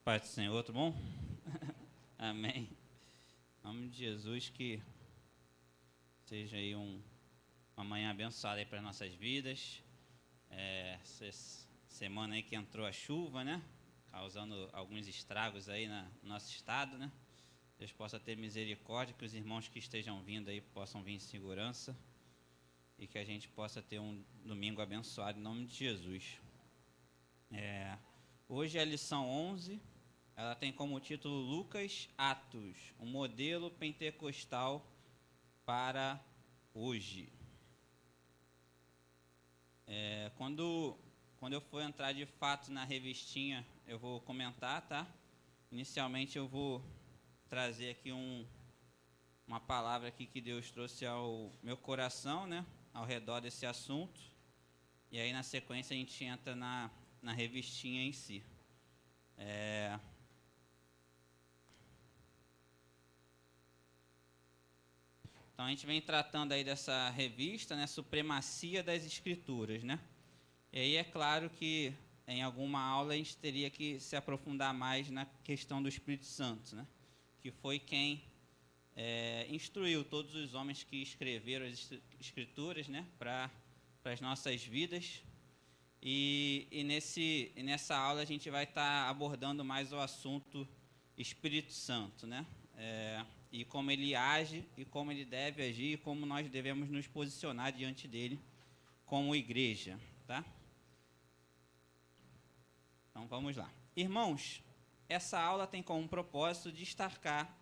Pai do Senhor, tudo bom? Amém. Em nome de Jesus, que seja aí uma manhã abençoada aí para nossas vidas. Essa semana aí que entrou a chuva, né? Causando alguns estragos aí no nosso estado, né? Deus possa ter misericórdia, que os irmãos que estejam vindo aí possam vir em segurança e que a gente possa ter um domingo abençoado em nome de Jesus. Hoje é a lição 11. Ela tem como título Lucas Atos, um modelo pentecostal para hoje. Quando eu for entrar de fato na revistinha, eu vou comentar, tá? Inicialmente eu vou trazer aqui uma palavra aqui que Deus trouxe ao meu coração, né? Ao redor desse assunto. E aí na sequência a gente entra na revistinha em si. Então a gente vem tratando aí dessa revista, né, Supremacia das Escrituras, né? E aí é claro que em alguma aula a gente teria que se aprofundar mais na questão do Espírito Santo, né? Que foi quem instruiu todos os homens que escreveram as Escrituras, né, para as nossas vidas. E nessa aula a gente vai estar abordando mais o assunto Espírito Santo, né? E como ele age, e como ele deve agir, e como nós devemos nos posicionar diante dele como igreja, tá? Então vamos lá. Irmãos, essa aula tem como propósito destacar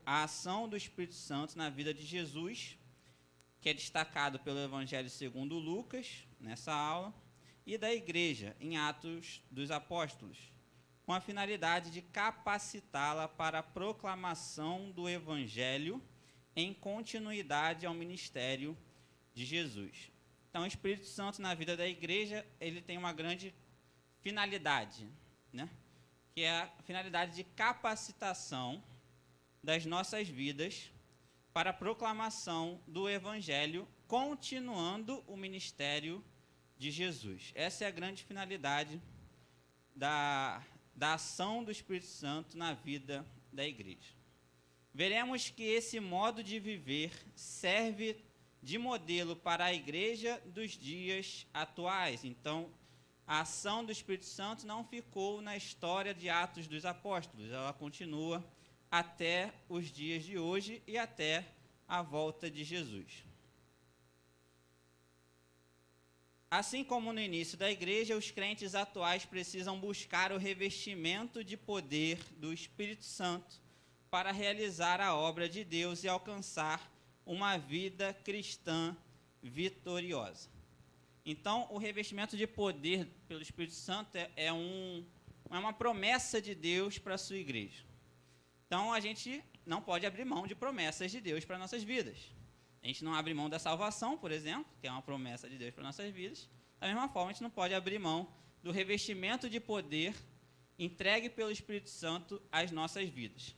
a ação do Espírito Santo na vida de Jesus, que é destacado pelo Evangelho segundo Lucas, nessa aula, e da igreja, em Atos dos Apóstolos, com a finalidade de capacitá-la para a proclamação do Evangelho em continuidade ao ministério de Jesus. Então, o Espírito Santo na vida da igreja, ele tem uma grande finalidade, né? Que é a finalidade de capacitação das nossas vidas para a proclamação do Evangelho, continuando o ministério de Jesus. Essa é a grande finalidade da ação do Espírito Santo na vida da igreja. Veremos que esse modo de viver serve de modelo para a igreja dos dias atuais. Então, a ação do Espírito Santo não ficou na história de Atos dos Apóstolos, ela continua até os dias de hoje e até a volta de Jesus. Assim como no início da igreja, os crentes atuais precisam buscar o revestimento de poder do Espírito Santo para realizar a obra de Deus e alcançar uma vida cristã vitoriosa. Então, o revestimento de poder pelo Espírito Santo é uma promessa de Deus para a sua igreja. Então, a gente não pode abrir mão de promessas de Deus para nossas vidas. A gente não abre mão da salvação, por exemplo, que é uma promessa de Deus para nossas vidas. Da mesma forma, a gente não pode abrir mão do revestimento de poder entregue pelo Espírito Santo às nossas vidas.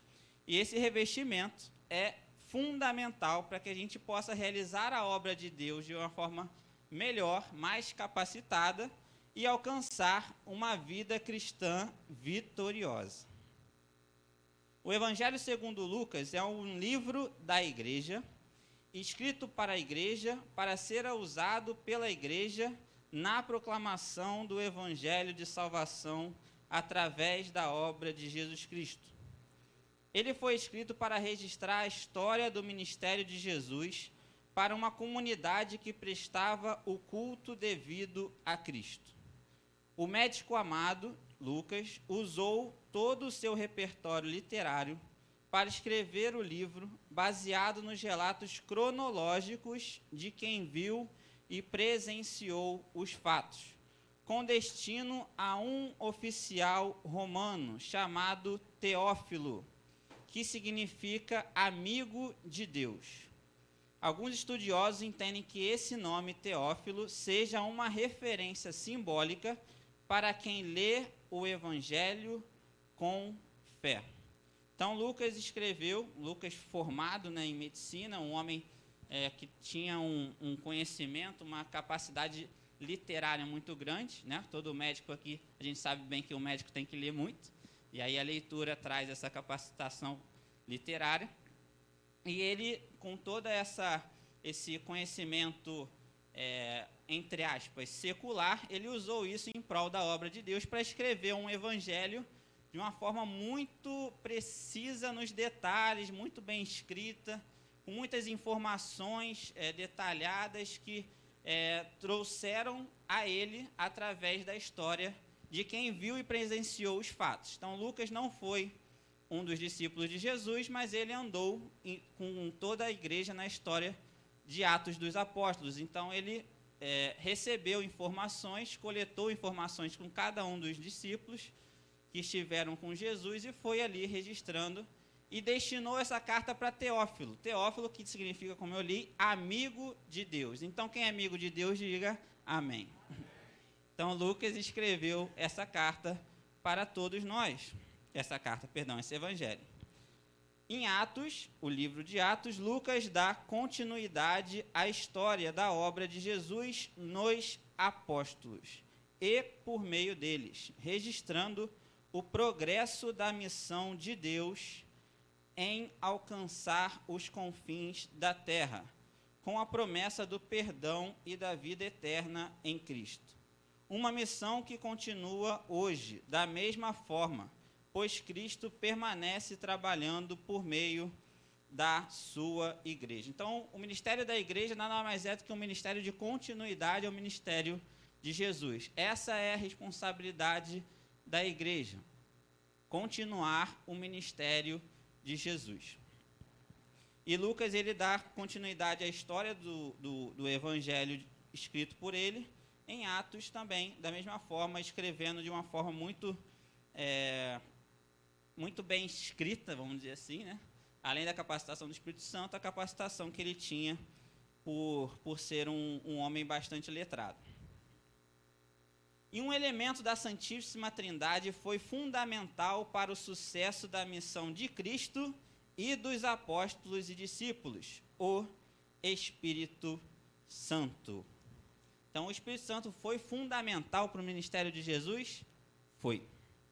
E esse revestimento é fundamental para que a gente possa realizar a obra de Deus de uma forma melhor, mais capacitada e alcançar uma vida cristã vitoriosa. O Evangelho segundo Lucas é um livro da igreja, escrito para a igreja, para ser usado pela igreja na proclamação do Evangelho de salvação através da obra de Jesus Cristo. Ele foi escrito para registrar a história do ministério de Jesus para uma comunidade que prestava o culto devido a Cristo. O médico amado, Lucas, usou todo o seu repertório literário para escrever o livro baseado nos relatos cronológicos de quem viu e presenciou os fatos, com destino a um oficial romano chamado Teófilo, que significa amigo de Deus. Alguns estudiosos entendem que esse nome, Teófilo, seja uma referência simbólica para quem lê o Evangelho com fé. Então, Lucas formado, né, em medicina, um homem que tinha um conhecimento, uma capacidade literária muito grande, né? Todo médico aqui, a gente sabe bem que o médico tem que ler muito, E aí a leitura traz essa capacitação literária. E ele, com todo esse conhecimento, entre aspas, secular, ele usou isso em prol da obra de Deus para escrever um evangelho de uma forma muito precisa nos detalhes, muito bem escrita, com muitas informações detalhadas que trouxeram a ele através da história de quem viu e presenciou os fatos. Então, Lucas não foi um dos discípulos de Jesus, mas ele andou com toda a igreja na história de Atos dos Apóstolos. Então, ele recebeu informações, coletou informações com cada um dos discípulos que estiveram com Jesus e foi ali registrando e destinou essa carta para Teófilo. Teófilo, que significa, como eu li, amigo de Deus. Então, quem é amigo de Deus, diga amém. Então, Lucas escreveu essa carta para todos nós. Esse evangelho. Em Atos, o livro de Atos, Lucas dá continuidade à história da obra de Jesus nos apóstolos e por meio deles, registrando o progresso da missão de Deus em alcançar os confins da terra, com a promessa do perdão e da vida eterna em Cristo. Uma missão que continua hoje, da mesma forma, pois Cristo permanece trabalhando por meio da sua igreja. Então, o ministério da igreja nada mais é do que um ministério de continuidade ao ministério de Jesus. Essa é a responsabilidade da igreja, continuar o ministério de Jesus. E Lucas, ele dá continuidade à história do evangelho escrito por ele, em Atos também, da mesma forma, escrevendo de uma forma muito bem escrita, vamos dizer assim, né? Além da capacitação do Espírito Santo, a capacitação que ele tinha por ser um homem bastante letrado. E um elemento da Santíssima Trindade foi fundamental para o sucesso da missão de Cristo e dos apóstolos e discípulos, o Espírito Santo. Então, o Espírito Santo foi fundamental para o ministério de Jesus? Foi.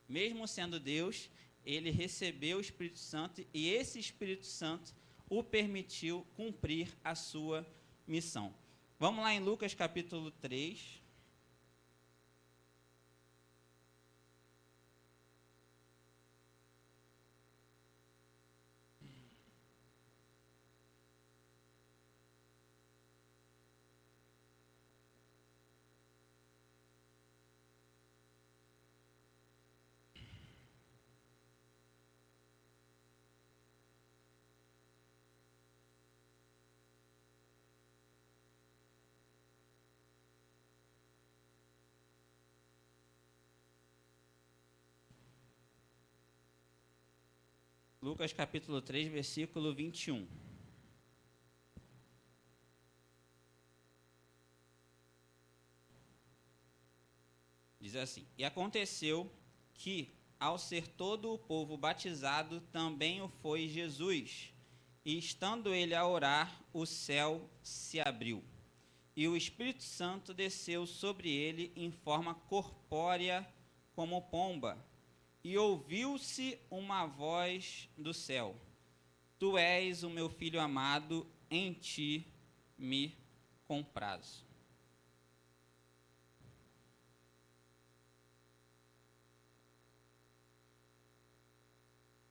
Mesmo sendo Deus, ele recebeu o Espírito Santo e esse Espírito Santo o permitiu cumprir a sua missão. Vamos lá em Lucas capítulo 3. Lucas capítulo 3, versículo 21. Diz assim: E aconteceu que, ao ser todo o povo batizado, também o foi Jesus. E estando ele a orar, o céu se abriu. E o Espírito Santo desceu sobre ele em forma corpórea como pomba. E ouviu-se uma voz do céu: Tu és o meu filho amado, em ti me comprazo.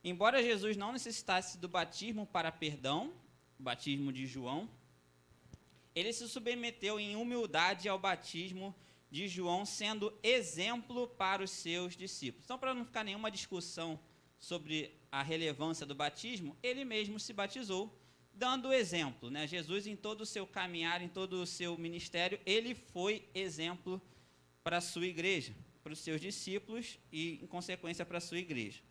Embora Jesus não necessitasse do batismo para perdão, o batismo de João, ele se submeteu em humildade ao batismo de João, sendo exemplo para os seus discípulos. Então, para não ficar nenhuma discussão sobre a relevância do batismo, ele mesmo se batizou, dando exemplo, né? Jesus, em todo o seu caminhar, em todo o seu ministério, ele foi exemplo para a sua igreja, para os seus discípulos e, em consequência, para a sua igreja.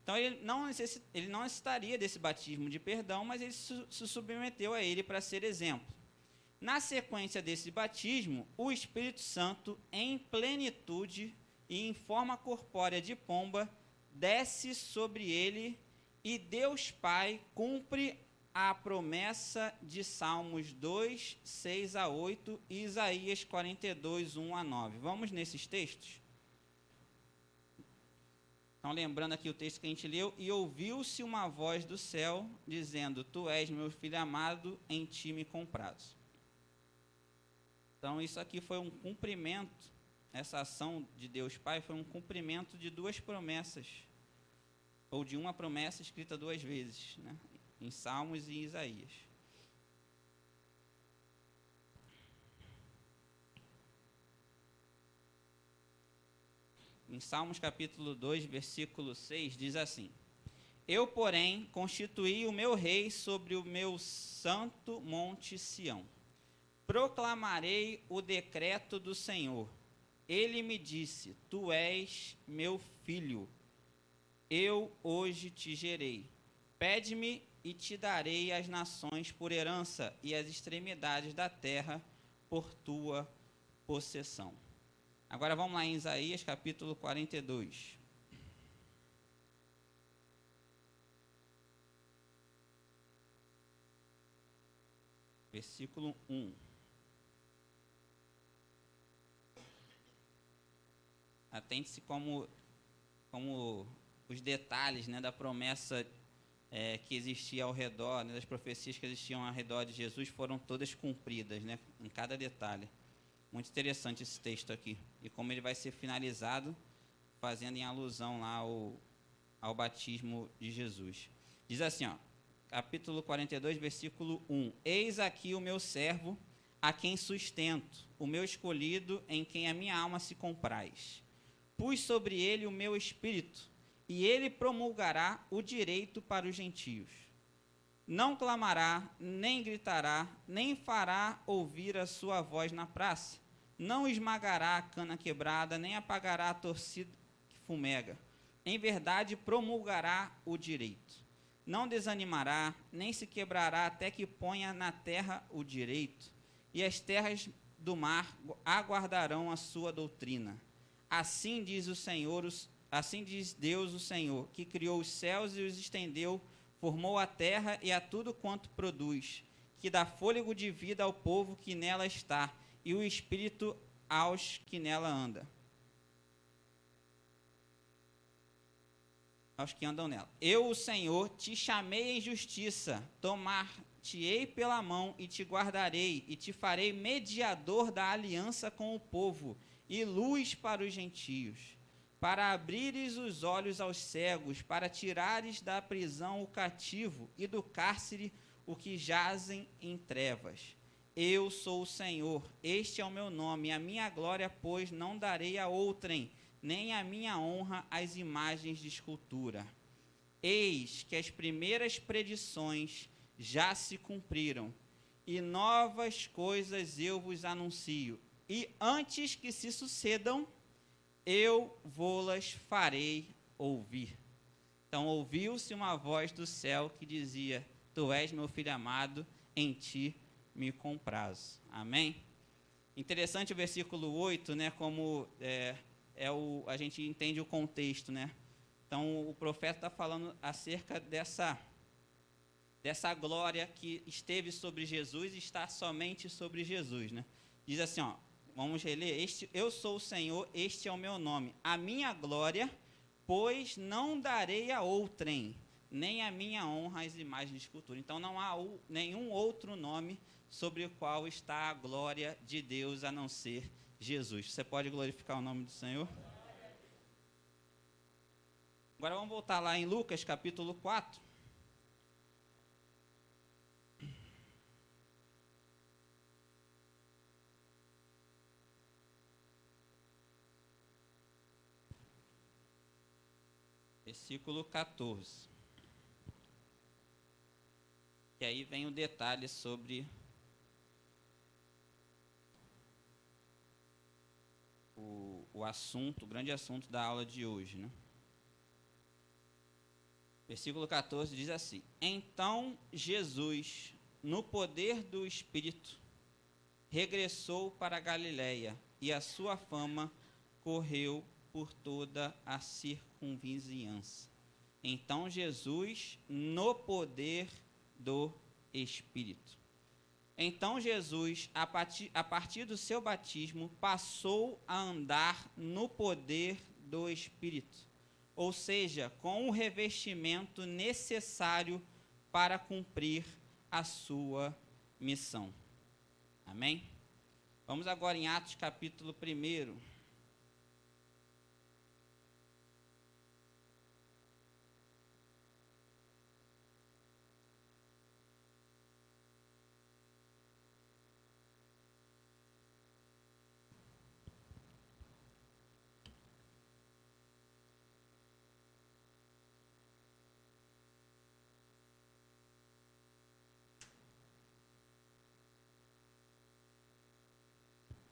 Então, ele não necessitaria desse batismo de perdão, mas ele se submeteu a ele para ser exemplo. Na sequência desse batismo, o Espírito Santo, em plenitude e em forma corpórea de pomba, desce sobre ele e Deus Pai cumpre a promessa de Salmos 2, 6 a 8 e Isaías 42, 1 a 9. Vamos nesses textos? Então, lembrando aqui o texto que a gente leu, e ouviu-se uma voz do céu, dizendo, tu és meu filho amado, em ti me comprazo. Então, isso aqui foi um cumprimento, essa ação de Deus Pai foi um cumprimento de duas promessas, ou de uma promessa escrita duas vezes, né? Em Salmos e Isaías. Em Salmos capítulo 2, versículo 6, diz assim, eu, porém, constituí o meu rei sobre o meu santo monte Sião. Proclamarei o decreto do Senhor. Ele me disse, tu és meu filho, eu hoje te gerei. Pede-me e te darei as nações por herança e as extremidades da terra por tua possessão. Agora vamos lá em Isaías capítulo 42. Versículo 1. Atente-se como os detalhes, né, da promessa que existia ao redor, né, das profecias que existiam ao redor de Jesus foram todas cumpridas, né, em cada detalhe. Muito interessante esse texto aqui. E como ele vai ser finalizado, fazendo em alusão lá ao batismo de Jesus. Diz assim, ó, capítulo 42, versículo 1. Eis aqui o meu servo, a quem sustento, o meu escolhido, em quem a minha alma se compraz. Pus sobre ele o meu espírito, e ele promulgará o direito para os gentios. Não clamará, nem gritará, nem fará ouvir a sua voz na praça. Não esmagará a cana quebrada, nem apagará a torcida que fumega. Em verdade, promulgará o direito. Não desanimará, nem se quebrará, até que ponha na terra o direito. E as terras do mar aguardarão a sua doutrina. Assim diz o Senhor, assim diz Deus o Senhor, que criou os céus e os estendeu, formou a terra e a tudo quanto produz, que dá fôlego de vida ao povo que nela está, e o espírito aos que nela andam. Aos que andam nela. Eu, o Senhor, te chamei em justiça, tomar-te-ei pela mão e te guardarei, e te farei mediador da aliança com o povo, e luz para os gentios, para abrires os olhos aos cegos, para tirares da prisão o cativo e do cárcere o que jazem em trevas. Eu sou o Senhor, este é o meu nome, a minha glória, pois, não darei a outrem, nem a minha honra às imagens de escultura. Eis que as primeiras predições já se cumpriram, e novas coisas eu vos anuncio, e antes que se sucedam, eu vô-las farei ouvir. Então ouviu-se uma voz do céu que dizia, tu és meu filho amado, em ti me comprazo. Amém? Interessante o versículo 8, né, como a gente entende o contexto, né? Então o profeta está falando acerca dessa glória que esteve sobre Jesus e está somente sobre Jesus, né? Diz assim, ó, vamos reler, eu sou o Senhor, este é o meu nome, a minha glória, pois não darei a outrem, nem a minha honra às imagens de escultura. Então não há nenhum outro nome sobre o qual está a glória de Deus a não ser Jesus. Você pode glorificar o nome do Senhor? Agora vamos voltar lá em Lucas capítulo 4. Versículo 14. E aí vem o detalhe sobre o assunto, o grande assunto da aula de hoje, né? Versículo 14 diz assim: Então Jesus, no poder do Espírito, regressou para a Galiléia, e a sua fama correu por toda a circunvizinhança. Então Jesus, no poder do Espírito. Então Jesus, a partir do seu batismo, passou a andar no poder do Espírito. ou seja, com o revestimento necessário para cumprir a sua missão. Amém? Vamos agora em Atos capítulo 1.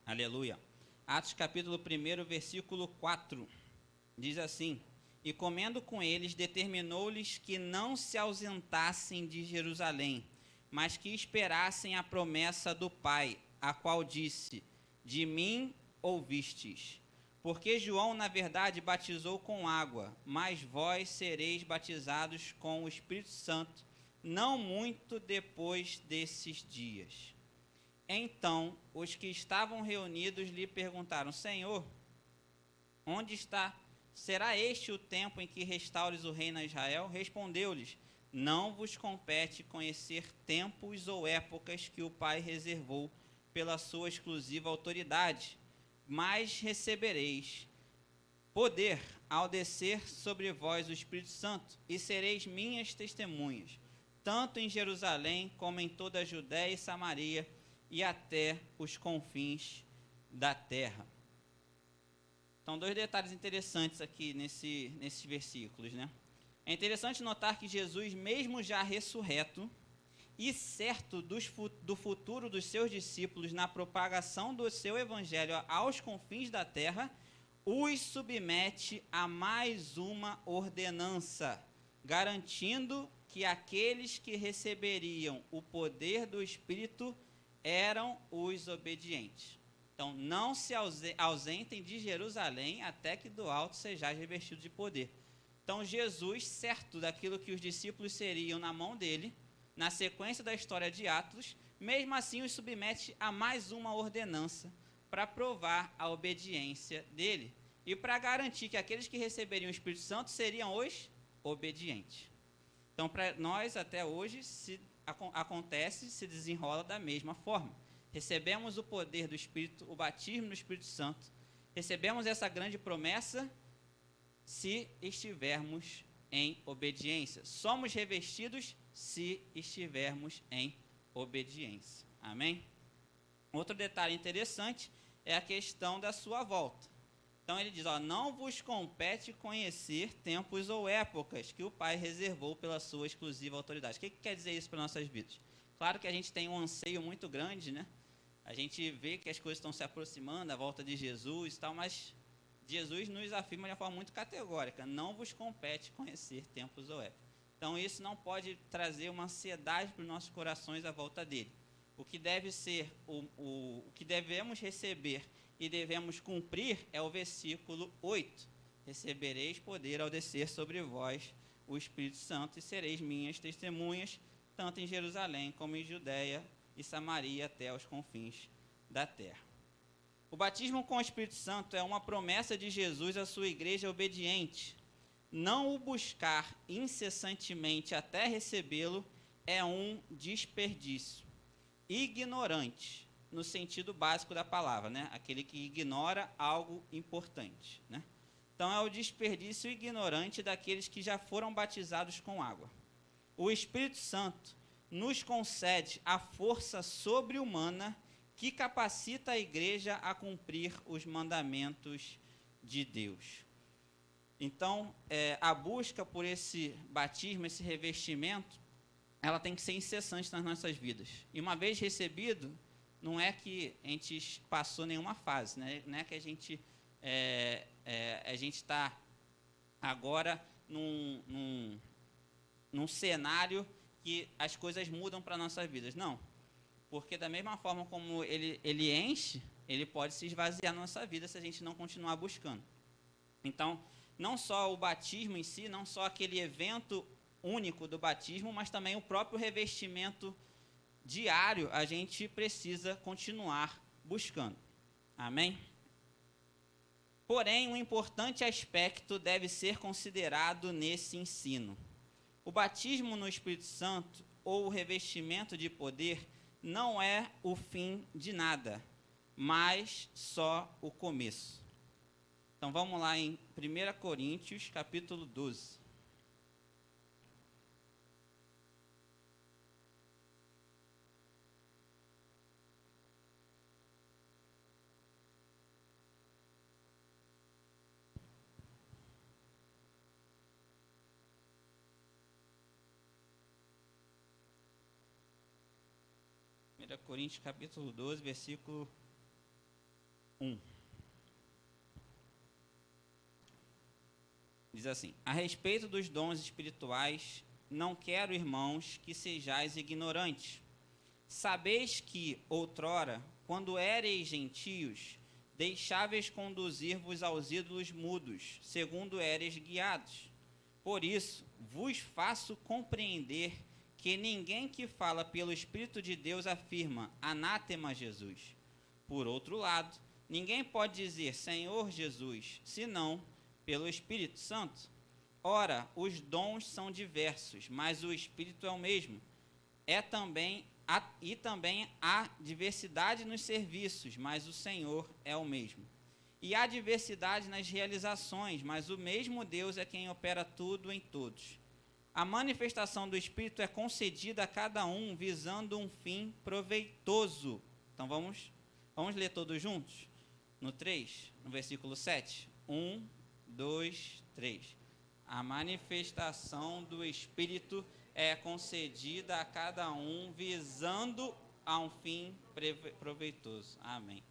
Aleluia. Atos capítulo 1, versículo 4, diz assim: E comendo com eles, determinou-lhes que não se ausentassem de Jerusalém, mas que esperassem a promessa do Pai, a qual disse: De mim ouvistes. Porque João, na verdade, batizou com água, mas vós sereis batizados com o Espírito Santo, não muito depois desses dias. Então, os que estavam reunidos lhe perguntaram: Senhor, onde está? Será este o tempo em que restaures o reino a Israel? Respondeu-lhes: Não vos compete conhecer tempos ou épocas que o Pai reservou pela sua exclusiva autoridade, mas recebereis poder ao descer sobre vós o Espírito Santo, e sereis minhas testemunhas, tanto em Jerusalém como em toda a Judéia e Samaria, e até os confins da terra. Então, dois detalhes interessantes aqui nesses versículos, né? É interessante notar que Jesus, mesmo já ressurreto e certo do futuro dos seus discípulos na propagação do seu evangelho aos confins da terra, os submete a mais uma ordenança, garantindo que aqueles que receberiam o poder do Espírito eram os obedientes. Então, não se ausentem de Jerusalém até que do alto sejais revestidos de poder. Então, Jesus, certo daquilo que os discípulos seriam na mão dele, na sequência da história de Atos, mesmo assim os submete a mais uma ordenança para provar a obediência dele e para garantir que aqueles que receberiam o Espírito Santo seriam os obedientes. Então, para nós, até hoje, acontece, se desenrola da mesma forma. Recebemos o poder do Espírito, o batismo no Espírito Santo. Recebemos essa grande promessa se estivermos em obediência. Somos revestidos se estivermos em obediência. Amém? Outro detalhe interessante é a questão da sua volta. Então ele diz, não vos compete conhecer tempos ou épocas que o Pai reservou pela sua exclusiva autoridade. O que quer dizer isso para nossas vidas? Claro que a gente tem um anseio muito grande, né? A gente vê que as coisas estão se aproximando, a volta de Jesus e tal, mas Jesus nos afirma de uma forma muito categórica: não vos compete conhecer tempos ou épocas. Então isso não pode trazer uma ansiedade para os nossos corações à volta dele. O que deve ser, o que devemos receber e devemos cumprir é o versículo 8. Recebereis poder ao descer sobre vós o Espírito Santo, e sereis minhas testemunhas, tanto em Jerusalém como em Judéia e Samaria até aos confins da terra. O batismo com o Espírito Santo é uma promessa de Jesus à sua igreja obediente. Não o buscar incessantemente até recebê-lo é um desperdício. Ignorante, no sentido básico da palavra, né? Aquele que ignora algo importante, né? Então é o desperdício ignorante daqueles que já foram batizados com água. O Espírito Santo nos concede a força sobre-humana que capacita a igreja a cumprir os mandamentos de Deus. Então, a busca por esse batismo, esse revestimento, ela tem que ser incessante nas nossas vidas. E uma vez recebido, não é que a gente passou nenhuma fase, né? Não é que a gente está agora num cenário que as coisas mudam para nossas vidas. Não, porque da mesma forma como ele enche, ele pode se esvaziar na nossa vida se a gente não continuar buscando. Então, não só o batismo em si, não só aquele evento único do batismo, mas também o próprio revestimento diário, a gente precisa continuar buscando. Amém? Porém, um importante aspecto deve ser considerado nesse ensino. O batismo no Espírito Santo ou o revestimento de poder não é o fim de nada, mas só o começo. Então vamos lá em 1 Coríntios, capítulo 12. Coríntios capítulo 12, versículo 1. Diz assim: a respeito dos dons espirituais, não quero, irmãos, que sejais ignorantes. Sabeis que, outrora, quando éreis gentios, deixáveis conduzir-vos aos ídolos mudos, segundo éreis guiados. Por isso, vos faço compreender que ninguém que fala pelo Espírito de Deus afirma, anátema Jesus. Por outro lado, ninguém pode dizer Senhor Jesus, senão pelo Espírito Santo. Ora, os dons são diversos, mas o Espírito é o mesmo. Também há diversidade nos serviços, mas o Senhor é o mesmo. E há diversidade nas realizações, mas o mesmo Deus é quem opera tudo em todos. A manifestação do Espírito é concedida a cada um visando um fim proveitoso. Então vamos ler todos juntos? No 3, no versículo 7. 1, 2, 3. A manifestação do Espírito é concedida a cada um visando a um fim proveitoso. Amém.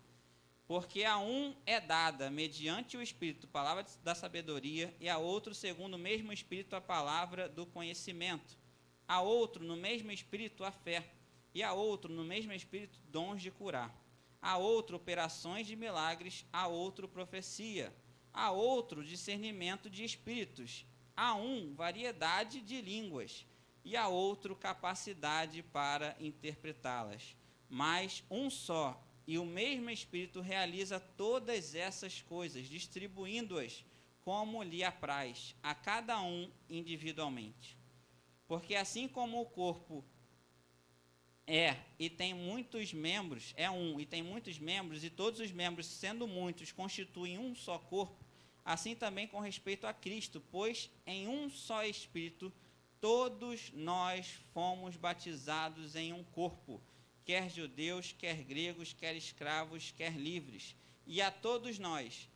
Porque a um é dada, mediante o Espírito, palavra da sabedoria, e a outro, segundo o mesmo Espírito, a palavra do conhecimento. A outro, no mesmo Espírito, a fé. E a outro, no mesmo Espírito, dons de curar. A outro, operações de milagres. A outro, profecia. A outro, discernimento de espíritos. A um, variedade de línguas. E a outro, capacidade para interpretá-las. Mas um só, e o mesmo Espírito realiza todas essas coisas, distribuindo-as como lhe apraz, a cada um individualmente. Porque assim como o corpo e tem muitos membros, e todos os membros, sendo muitos, constituem um só corpo, assim também com respeito a Cristo, pois em um só Espírito todos nós fomos batizados em um corpo, quer judeus, quer gregos, quer escravos, quer livres, e a todos nós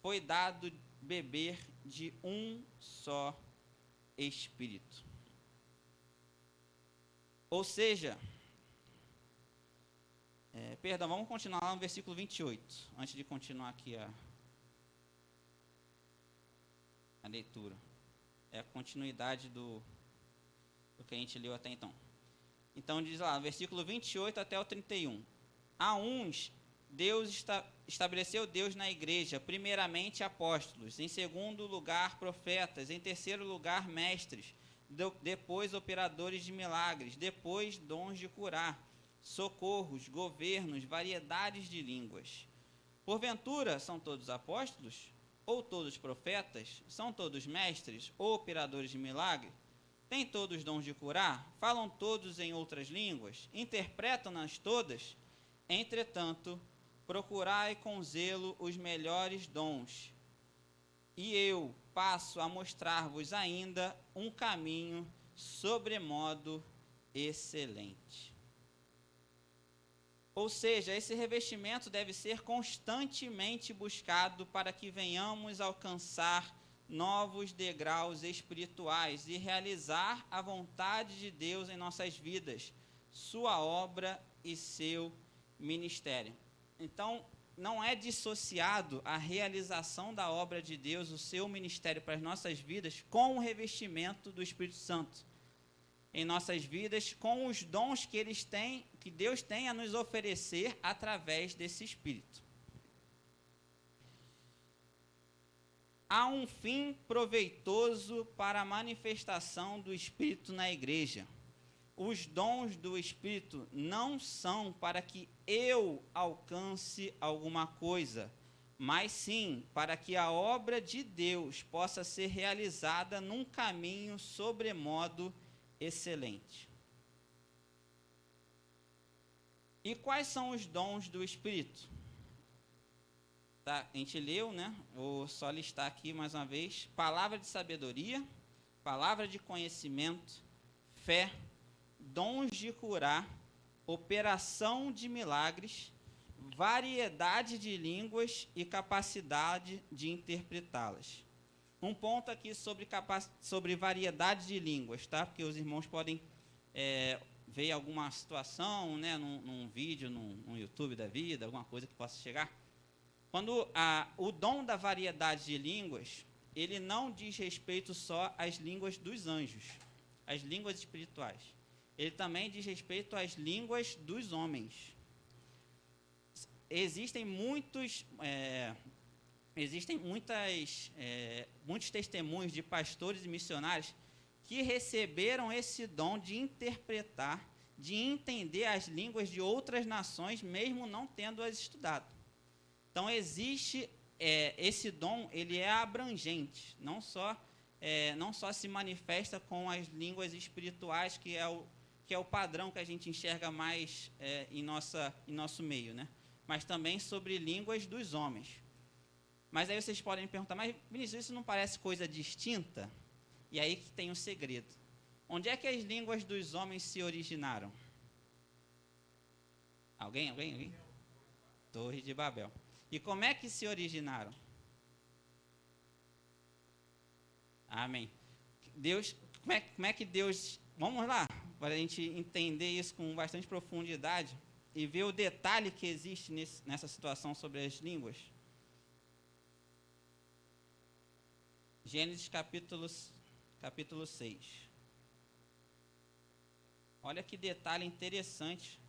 foi dado beber de um só Espírito. Ou seja, vamos continuar lá no versículo 28, antes de continuar aqui a leitura. É a continuidade do que a gente leu até então. Então diz lá, versículo 28 até o 31. A uns, estabeleceu Deus na igreja, primeiramente apóstolos, em segundo lugar profetas, em terceiro lugar mestres, depois operadores de milagres, depois dons de curar, socorros, governos, variedades de línguas. Porventura, são todos apóstolos? Ou todos profetas? São todos mestres? Ou operadores de milagres? Têm todos dons de curar? Falam todos em outras línguas? Interpretam-nas todas? Entretanto, procurai com zelo os melhores dons. E eu passo a mostrar-vos ainda um caminho sobremodo excelente. Ou seja, esse revestimento deve ser constantemente buscado para que venhamos alcançar novos degraus espirituais e realizar a vontade de Deus em nossas vidas, sua obra e seu ministério. Então, não é dissociado a realização da obra de Deus, o seu ministério para as nossas vidas, com o revestimento do Espírito Santo em nossas vidas, com os dons que Deus tem a nos oferecer através desse Espírito. Há um fim proveitoso para a manifestação do Espírito na igreja. Os dons do Espírito não são para que eu alcance alguma coisa, mas sim para que a obra de Deus possa ser realizada num caminho sobremodo excelente. E quais são os dons do Espírito? Tá, a gente leu, né? Vou só listar aqui mais uma vez: palavra de sabedoria, palavra de conhecimento, fé, dons de curar, operação de milagres, variedade de línguas e capacidade de interpretá-las. Um ponto aqui sobre variedade de línguas, tá? Porque os irmãos podem ver alguma situação, né, num vídeo, num YouTube da vida, alguma coisa que possa chegar. Quando o dom da variedade de línguas, ele não diz respeito só às línguas dos anjos, às línguas espirituais. Ele também diz respeito às línguas dos homens. Existem muitos testemunhos de pastores e missionários que receberam esse dom de interpretar, de entender as línguas de outras nações, mesmo não tendo-as estudado. Então, existe esse dom, ele é abrangente, não só se manifesta com as línguas espirituais, que é o padrão que a gente enxerga mais em nosso meio, né? Mas também sobre línguas dos homens. Mas aí vocês podem me perguntar, mas Vinícius, isso não parece coisa distinta? E aí que tem um segredo. Onde é que as línguas dos homens se originaram? Alguém? Torre de Babel. E como é que se originaram? Amém. Como é que Deus... Vamos lá, para a gente entender isso com bastante profundidade e ver o detalhe que existe nessa situação sobre as línguas. Gênesis capítulo 6. Olha que detalhe interessante,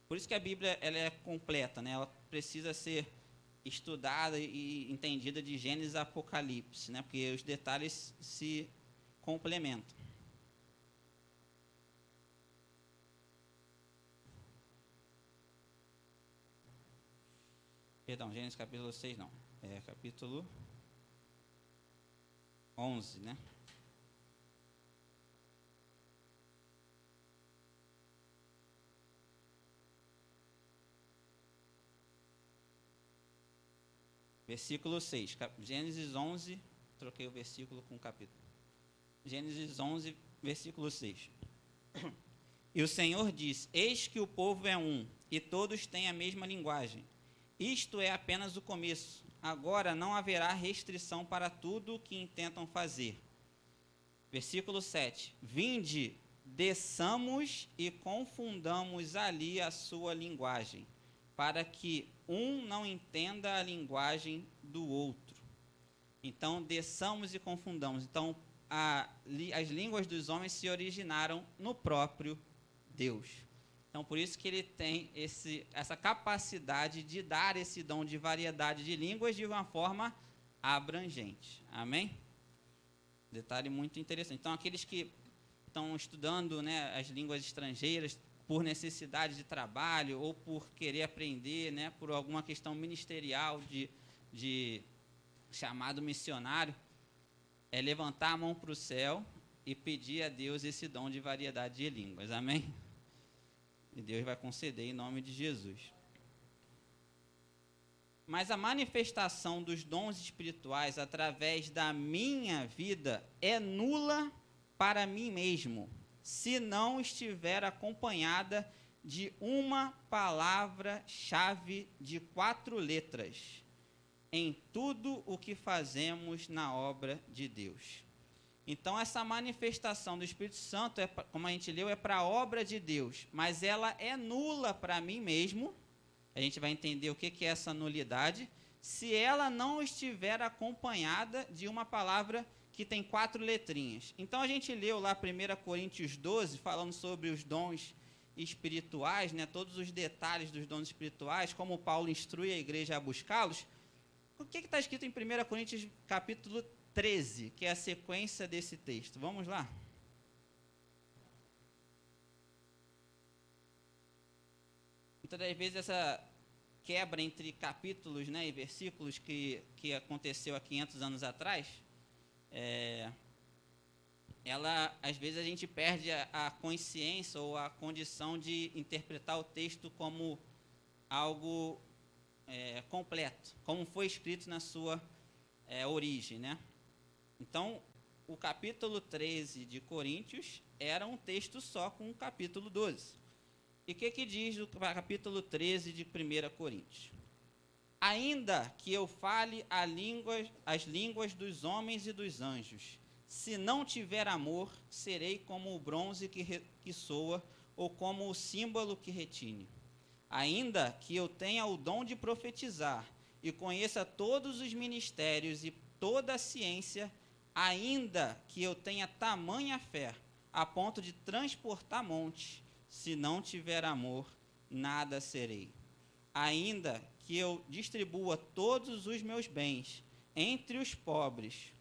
por isso que a Bíblia ela é completa, né? Ela precisa ser estudada e entendida de Gênesis a Apocalipse, né? Porque os detalhes se complementam. Perdão, Gênesis capítulo 6 não, capítulo 11, né? Versículo 6, Gênesis 11, troquei o versículo com o capítulo. Gênesis 11, versículo 6. E o Senhor disse: eis que o povo é um, e todos têm a mesma linguagem. Isto é apenas o começo. Agora não haverá restrição para tudo o que intentam fazer. Versículo 7. Vinde, desçamos e confundamos ali a sua linguagem, para que um não entenda a linguagem do outro. Então, desçamos e confundamos. Então, as línguas dos homens se originaram no próprio Deus. Então, por isso que ele tem essa capacidade de dar esse dom de variedade de línguas de uma forma abrangente. Amém? Detalhe muito interessante. Então, aqueles que estão estudando, né, as línguas estrangeiras por necessidade de trabalho ou por querer aprender, né, por alguma questão ministerial de chamado missionário, é levantar a mão para o céu e pedir a Deus esse dom de variedade de línguas. Amém? E Deus vai conceder em nome de Jesus. Mas a manifestação dos dons espirituais através da minha vida é nula para mim mesmo, se não estiver acompanhada de uma palavra-chave de 4 letras, em tudo o que fazemos na obra de Deus. Então, essa manifestação do Espírito Santo, como a gente leu, é para a obra de Deus, mas ela é nula para mim mesmo. A gente vai entender o que é essa nulidade, se ela não estiver acompanhada de uma palavra que tem 4 letrinhas. Então, a gente leu lá 1 Coríntios 12, falando sobre os dons espirituais, né, todos os detalhes dos dons espirituais, como Paulo instrui a igreja a buscá-los. O que está escrito em 1 Coríntios capítulo 13, que é a sequência desse texto? Vamos lá? Muitas das vezes quebra entre capítulos, né, e versículos que aconteceu há 500 anos atrás, às vezes a gente perde a consciência ou a condição de interpretar o texto como algo completo, como foi escrito na sua origem, né? Então, o capítulo 13 de Coríntios era um texto só com o capítulo 12. E o que diz o capítulo 13 de 1 Coríntios? Ainda que eu fale as línguas dos homens e dos anjos, se não tiver amor, serei como o bronze que soa, ou como o símbolo que retine. Ainda que eu tenha o dom de profetizar, e conheça todos os ministérios e toda a ciência, ainda que eu tenha tamanha fé, a ponto de transportar montes, se não tiver amor, nada serei. Ainda que eu distribua todos os meus bens entre os pobres,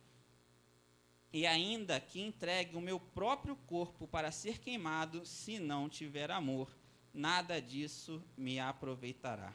e ainda que entregue o meu próprio corpo para ser queimado, se não tiver amor, nada disso me aproveitará.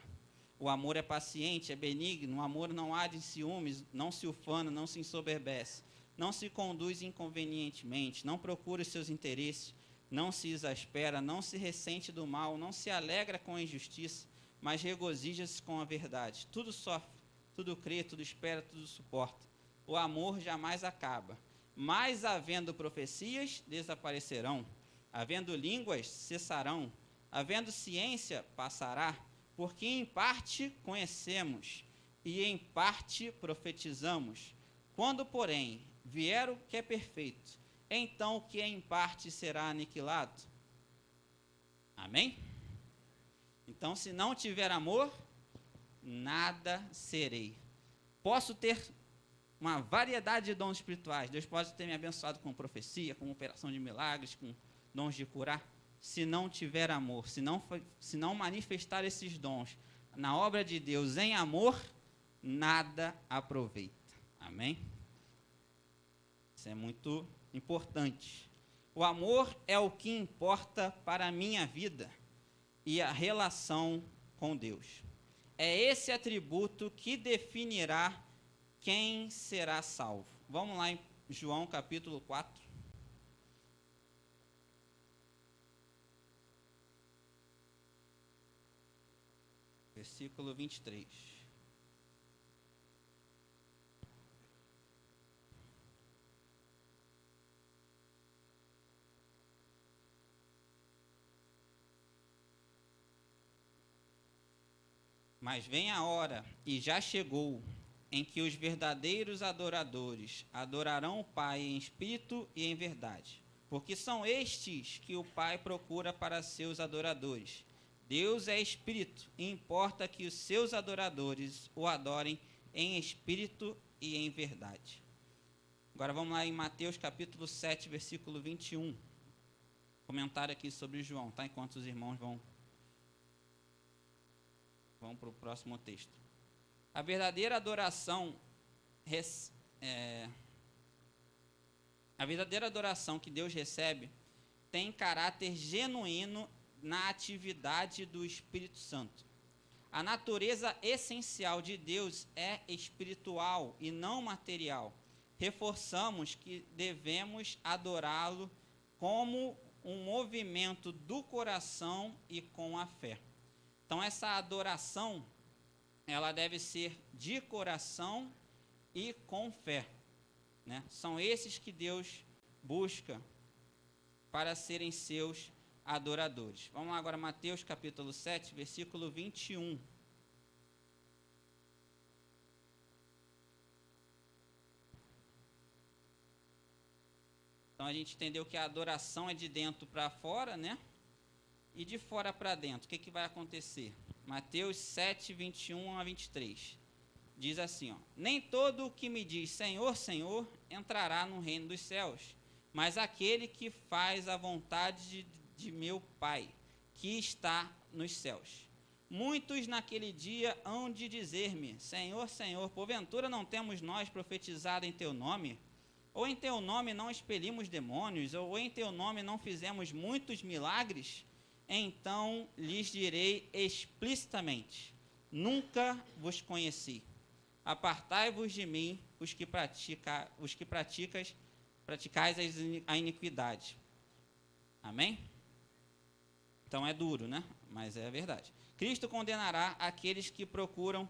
O amor é paciente, é benigno, o amor não há de ciúmes, não se ufana, não se ensoberbece, não se conduz inconvenientemente, não procura os seus interesses, não se exaspera, não se ressente do mal, não se alegra com a injustiça, mas regozija-se com a verdade. Tudo sofre, tudo crê, tudo espera, tudo suporta. O amor jamais acaba. Mas havendo profecias, desaparecerão. Havendo línguas, cessarão. Havendo ciência, passará. Porque em parte conhecemos e em parte profetizamos. Quando, porém, vier o que é perfeito, então o que é em parte será aniquilado. Amém? Então, se não tiver amor, nada serei. Posso ter uma variedade de dons espirituais. Deus pode ter me abençoado com profecia, com operação de milagres, com dons de curar. Se não tiver amor, se não manifestar esses dons na obra de Deus em amor, nada aproveita. Amém? Isso é muito importante. O amor é o que importa para a minha vida e a relação com Deus. É esse atributo que definirá quem será salvo. Vamos lá em João capítulo 4. Versículo 23. Mas vem a hora, e já chegou, em que os verdadeiros adoradores adorarão o Pai em espírito e em verdade, porque são estes que o Pai procura para seus adoradores. Deus é espírito, e importa que os seus adoradores o adorem em espírito e em verdade. Agora vamos lá em Mateus capítulo 7, versículo 21. Comentário aqui sobre João, tá? Enquanto os irmãos vão para o próximo texto. A verdadeira adoração que Deus recebe tem caráter genuíno na atividade do Espírito Santo. A natureza essencial de Deus é espiritual e não material. Reforçamos que devemos adorá-lo como um movimento do coração e com a fé. Então, essa adoração, ela deve ser de coração e com fé, né? São esses que Deus busca para serem seus adoradores. Vamos lá agora, Mateus capítulo 7, versículo 21. Então, a gente entendeu que a adoração é de dentro para fora, né? E de fora para dentro, o que vai acontecer? Mateus 7, 21 a 23. Diz assim, ó: nem todo o que me diz Senhor, Senhor, entrará no reino dos céus, mas aquele que faz a vontade de meu Pai, que está nos céus. Muitos naquele dia hão de dizer-me, Senhor, Senhor, porventura não temos nós profetizado em teu nome? Ou em teu nome não expelimos demônios? Ou em teu nome não fizemos muitos milagres? Então lhes direi explicitamente, Nunca vos conheci. Apartai-vos de mim, praticais a iniquidade. Amém? Então é duro, né? Mas é verdade. Cristo condenará aqueles que procuram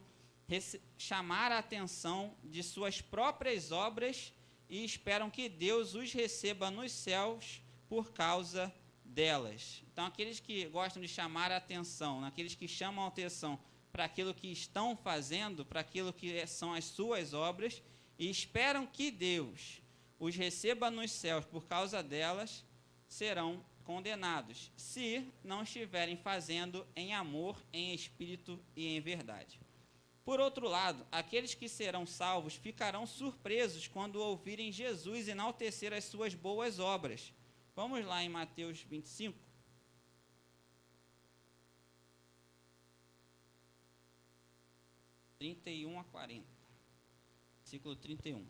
chamar a atenção de suas próprias obras e esperam que Deus os receba nos céus por causa delas. Então, aqueles que gostam de chamar a atenção, aqueles que chamam a atenção para aquilo que estão fazendo, para aquilo que são as suas obras, e esperam que Deus os receba nos céus por causa delas, serão condenados, se não estiverem fazendo em amor, em espírito e em verdade. Por outro lado, aqueles que serão salvos ficarão surpresos quando ouvirem Jesus enaltecer as suas boas obras. Vamos lá em Mateus 25. (31 a 40). Versículo 31.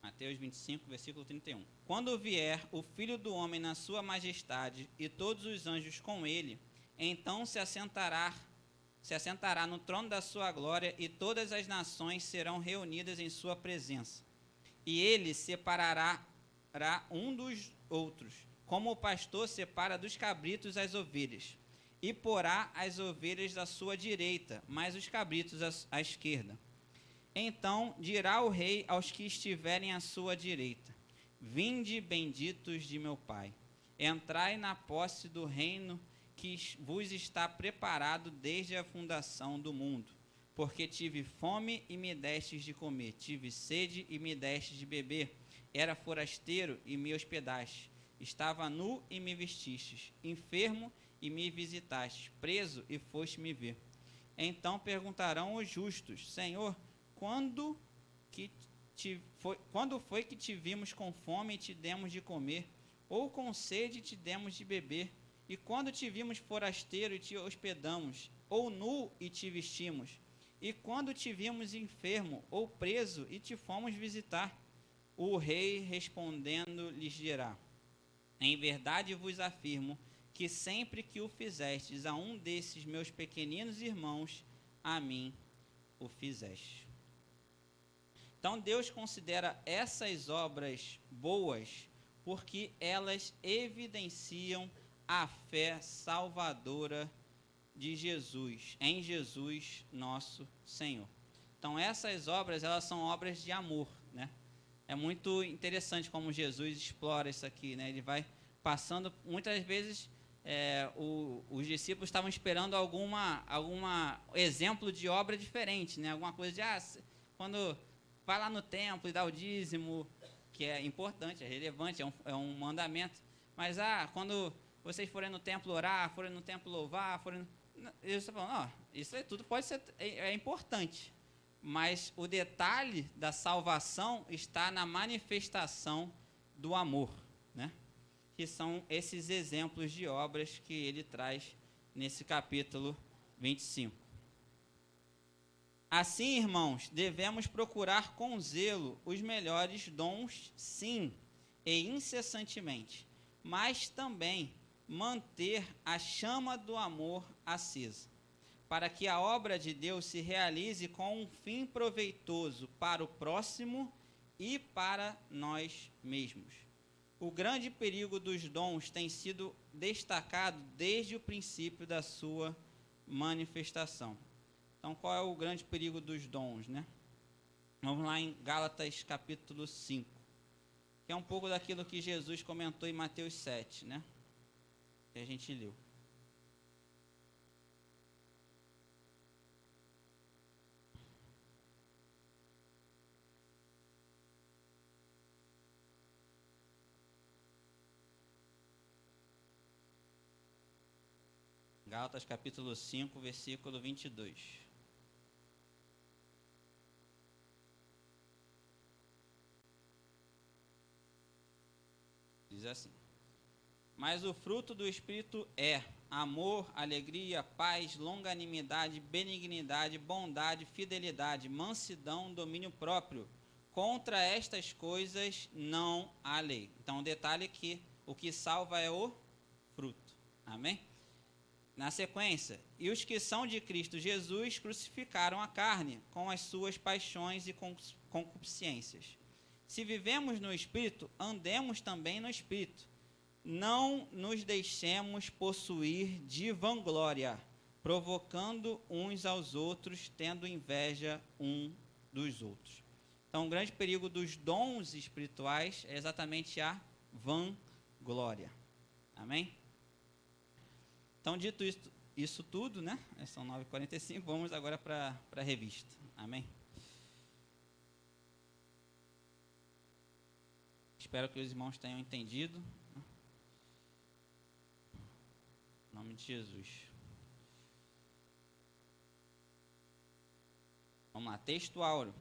Mateus 25, versículo 31. Quando vier o Filho do Homem na sua majestade e todos os anjos com ele, então se assentará no trono da sua glória e todas as nações serão reunidas em sua presença. E ele separará um dos outros, como o pastor separa dos cabritos as ovelhas, e porá as ovelhas à sua direita, mas os cabritos à esquerda. Então dirá o rei aos que estiverem à sua direita: Vinde, benditos de meu Pai, entrai na posse do reino que vos está preparado desde a fundação do mundo. Porque tive fome e me destes de comer, tive sede e me destes de beber, era forasteiro e me hospedastes, estava nu e me vestistes, enfermo e me visitastes, preso e foste me ver. Então perguntarão os justos: Senhor, quando foi que te vimos com fome e te demos de comer, ou com sede e te demos de beber? E quando te vimos forasteiro e te hospedamos, ou nu e te vestimos? E quando te vimos enfermo ou preso e te fomos visitar? O rei respondendo lhes dirá: Em verdade vos afirmo que sempre que o fizestes a um desses meus pequeninos irmãos, a mim o fizeste. Então Deus considera essas obras boas porque elas evidenciam a fé salvadora de Jesus, em Jesus nosso Senhor. Então essas obras, elas são obras de amor, né? É muito interessante como Jesus explora isso aqui, né? Ele vai passando, muitas vezes os discípulos estavam esperando alguma exemplo de obra diferente, né? Alguma coisa de, quando vai lá no templo e dá o dízimo, que é importante, é relevante, é um mandamento, mas quando vocês forem no templo orar, forem no templo louvar, eles estão falando, isso aí tudo pode ser, é importante, mas o detalhe da salvação está na manifestação do amor, né? Que são esses exemplos de obras que ele traz nesse capítulo 25. Assim, irmãos, devemos procurar com zelo os melhores dons, sim, e incessantemente, mas também manter a chama do amor acesa, para que a obra de Deus se realize com um fim proveitoso para o próximo e para nós mesmos. O grande perigo dos dons tem sido destacado desde o princípio da sua manifestação. Então, qual é o grande perigo dos dons, né? Vamos lá em Gálatas capítulo 5, que é um pouco daquilo que Jesus comentou em Mateus 7, né? Que a gente leu. Gálatas capítulo 5, versículo 22. Diz assim: Mas o fruto do Espírito é amor, alegria, paz, longanimidade, benignidade, bondade, fidelidade, mansidão, domínio próprio. Contra estas coisas não há lei. Então, o detalhe é que o que salva é o fruto. Amém? Na sequência, e os que são de Cristo Jesus crucificaram a carne com as suas paixões e concupiscências. Se vivemos no Espírito, andemos também no Espírito. Não nos deixemos possuir de vanglória, provocando uns aos outros, tendo inveja um dos outros. Então, o grande perigo dos dons espirituais é exatamente a vanglória. Amém? Então, dito isso tudo, né? São 9h45, vamos agora para a revista. Amém? Espero que os irmãos tenham entendido. Em nome de Jesus. Vamos lá, texto áureo.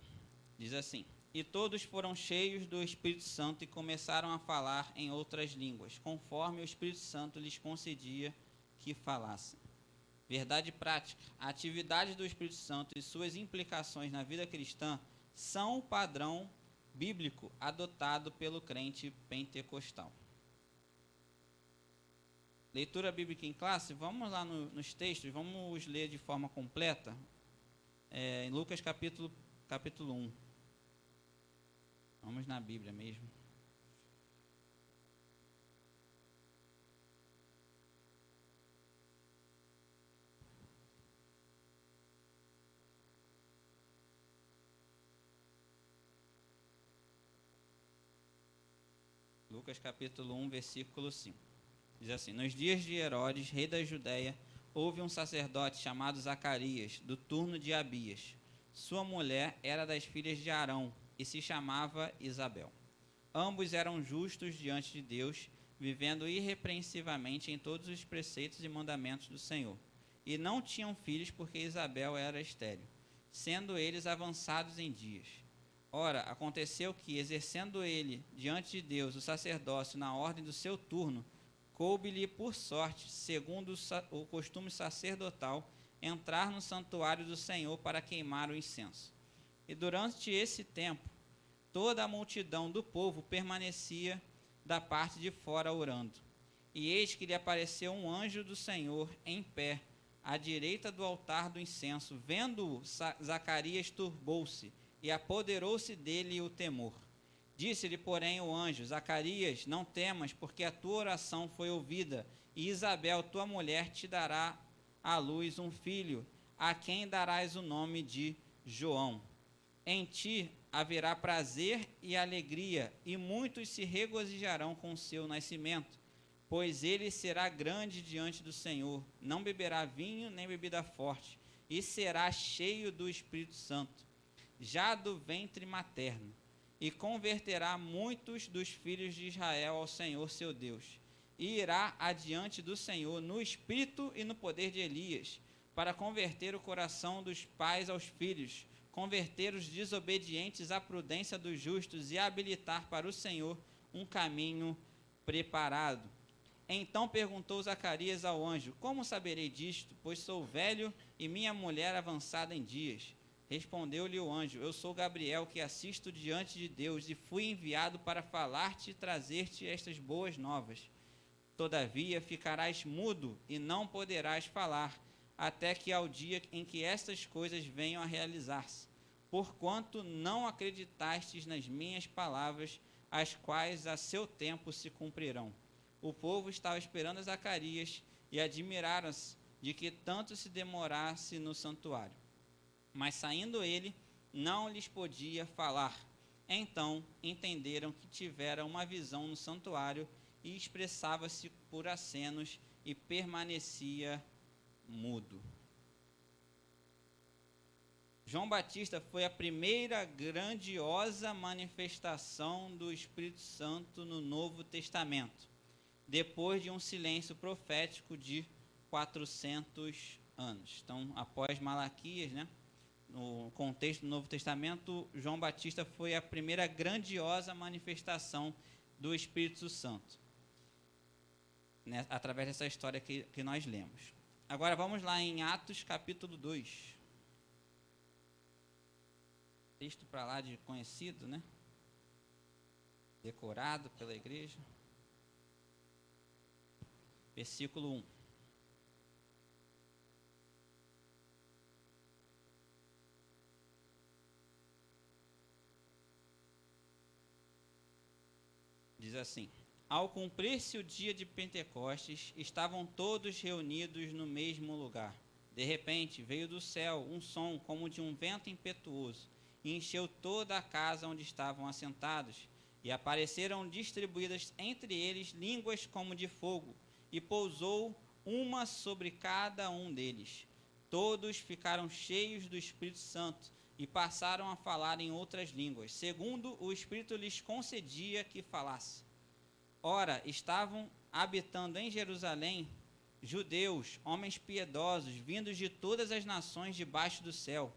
Diz assim: E todos foram cheios do Espírito Santo e começaram a falar em outras línguas, conforme o Espírito Santo lhes concedia que falassem. Verdade prática. A atividade do Espírito Santo e suas implicações na vida cristã são o padrão bíblico adotado pelo crente pentecostal. Leitura bíblica em classe, vamos lá nos textos, vamos ler de forma completa, em Lucas capítulo 1. Vamos na Bíblia mesmo. Lucas capítulo 1, versículo 5. Diz assim: Nos dias de Herodes, rei da Judéia, houve um sacerdote chamado Zacarias, do turno de Abias. Sua mulher era das filhas de Arão e se chamava Isabel. Ambos eram justos diante de Deus, vivendo irrepreensivamente em todos os preceitos e mandamentos do Senhor. E não tinham filhos porque Isabel era estéril, sendo eles avançados em dias. Ora, aconteceu que, exercendo ele diante de Deus o sacerdócio na ordem do seu turno, coube-lhe por sorte, segundo o costume sacerdotal, entrar no santuário do Senhor para queimar o incenso. E durante esse tempo, toda a multidão do povo permanecia da parte de fora orando. E eis que lhe apareceu um anjo do Senhor em pé, à direita do altar do incenso. Vendo-o, Zacarias turbou-se, e apoderou-se dele o temor. Disse-lhe, porém, o anjo: Zacarias, não temas, porque a tua oração foi ouvida, e Isabel, tua mulher, te dará à luz um filho, a quem darás o nome de João. Em ti haverá prazer e alegria, e muitos se regozijarão com o seu nascimento, pois ele será grande diante do Senhor, não beberá vinho nem bebida forte, e será cheio do Espírito Santo, já do ventre materno, e converterá muitos dos filhos de Israel ao Senhor seu Deus, e irá adiante do Senhor no espírito e no poder de Elias, para converter o coração dos pais aos filhos, converter os desobedientes à prudência dos justos e habilitar para o Senhor um caminho preparado. Então perguntou Zacarias ao anjo: Como saberei disto, pois sou velho e minha mulher avançada em dias? Respondeu-lhe o anjo: Eu sou Gabriel, que assisto diante de Deus, e fui enviado para falar-te e trazer-te estas boas novas. Todavia ficarás mudo e não poderás falar, até que ao dia em que estas coisas venham a realizar-se, porquanto não acreditastes nas minhas palavras, as quais a seu tempo se cumprirão. O povo estava esperando a Zacarias e admiraram-se de que tanto se demorasse no santuário. Mas saindo ele, não lhes podia falar. Então entenderam que tivera uma visão no santuário e expressava-se por acenos e permanecia mudo. João Batista foi a primeira grandiosa manifestação do Espírito Santo no Novo Testamento, depois de um silêncio profético de 400 anos. Então, após Malaquias, né, no contexto do Novo Testamento, João Batista foi a primeira grandiosa manifestação do Espírito Santo. né, através dessa história que nós lemos. Agora vamos lá em Atos capítulo 2. Texto para lá de conhecido, né? Decorado pela igreja. Versículo 1. Diz assim: ao cumprir-se o dia de Pentecostes, estavam todos reunidos no mesmo lugar. De repente, veio do céu um som como de um vento impetuoso, e encheu toda a casa onde estavam assentados, e apareceram distribuídas entre eles línguas como de fogo, e pousou uma sobre cada um deles. Todos ficaram cheios do Espírito Santo, e passaram a falar em outras línguas, segundo o Espírito lhes concedia que falasse. Ora, estavam habitando em Jerusalém judeus, homens piedosos, vindos de todas as nações debaixo do céu.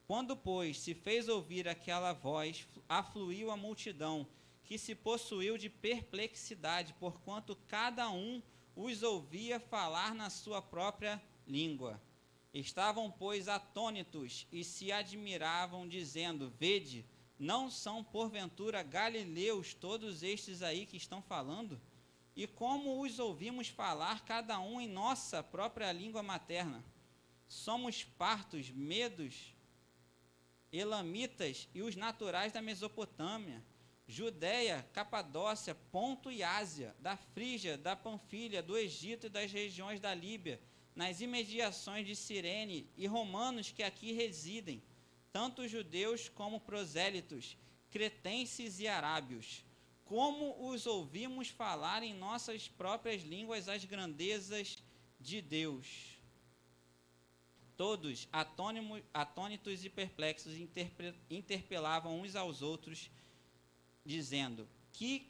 Quando, pois, se fez ouvir aquela voz, afluiu a multidão, que se possuiu de perplexidade, porquanto cada um os ouvia falar na sua própria língua. Estavam, pois, atônitos e se admiravam, dizendo: vede, não são porventura galileus todos estes aí que estão falando? E como os ouvimos falar, cada um em nossa própria língua materna? Somos partos, medos, elamitas e os naturais da Mesopotâmia, Judéia, Capadócia, Ponto e Ásia, da Frígia, da Panfilha, do Egito e das regiões da Líbia, nas imediações de Cirene, e romanos que aqui residem, tanto judeus como prosélitos, cretenses e arábios. Como os ouvimos falar em nossas próprias línguas as grandezas de Deus. Todos, atônitos e perplexos, interpelavam uns aos outros, dizendo: que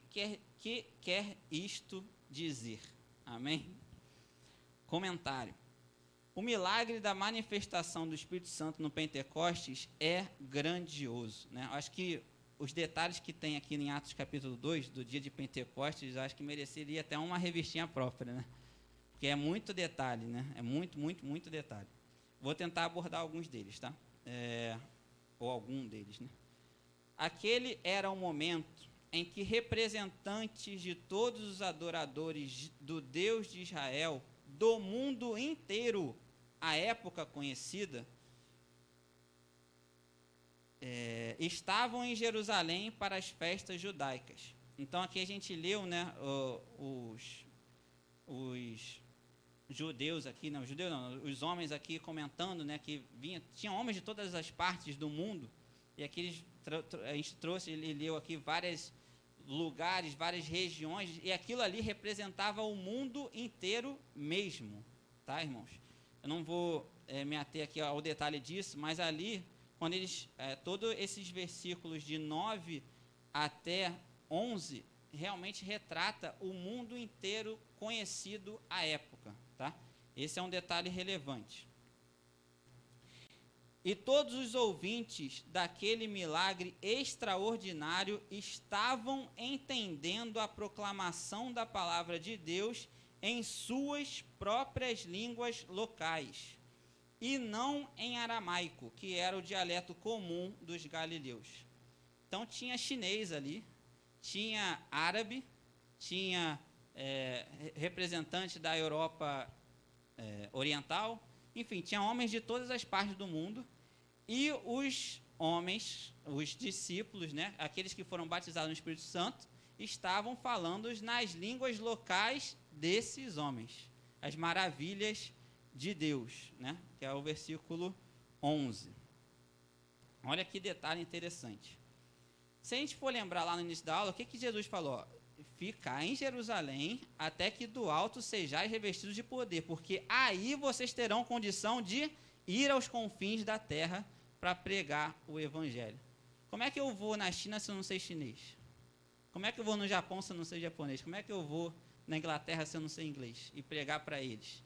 quer isto dizer? Amém? Comentário. O milagre da manifestação do Espírito Santo no Pentecostes é grandioso, né? Acho que os detalhes que tem aqui em Atos capítulo 2, do dia de Pentecostes, acho que mereceria até uma revistinha própria, né? Porque é muito detalhe, né? É muito detalhe. Vou tentar abordar alguns deles, tá? Ou algum deles, né? Aquele era o momento em que representantes de todos os adoradores do Deus de Israel, do mundo inteiro, à época conhecida, estavam em Jerusalém para as festas judaicas. Então aqui a gente leu, né, os judeus aqui, não, judeus não, os homens aqui comentando, né, que tinham homens de todas as partes do mundo, e aqui a gente trouxe, ele leu aqui vários lugares, várias regiões, e aquilo ali representava o mundo inteiro mesmo, tá, irmãos? Eu não vou me ater aqui ao detalhe disso, mas ali, quando eles, todos esses versículos de 9 até 11, realmente retrata o mundo inteiro conhecido à época, tá? Esse é um detalhe relevante. E todos os ouvintes daquele milagre extraordinário estavam entendendo a proclamação da palavra de Deus em suas próprias línguas locais, e não em aramaico, que era o dialeto comum dos galileus. Então tinha chinês ali, tinha árabe, tinha representante da Europa oriental, enfim, tinha homens de todas as partes do mundo, e os homens, os discípulos, né, aqueles que foram batizados no Espírito Santo, estavam falando nas línguas locais desses homens, as maravilhas de Deus, né, que é o versículo 11. Olha que detalhe interessante. Se a gente for lembrar lá no início da aula, o que Jesus falou? Ficar em Jerusalém até que do alto sejais revestidos de poder, porque aí vocês terão condição de ir aos confins da terra para pregar o evangelho. Como é que eu vou na China se eu não sei chinês? Como é que eu vou no Japão se eu não sei japonês? Como é que eu vou na Inglaterra se eu não sei inglês? E pregar para eles?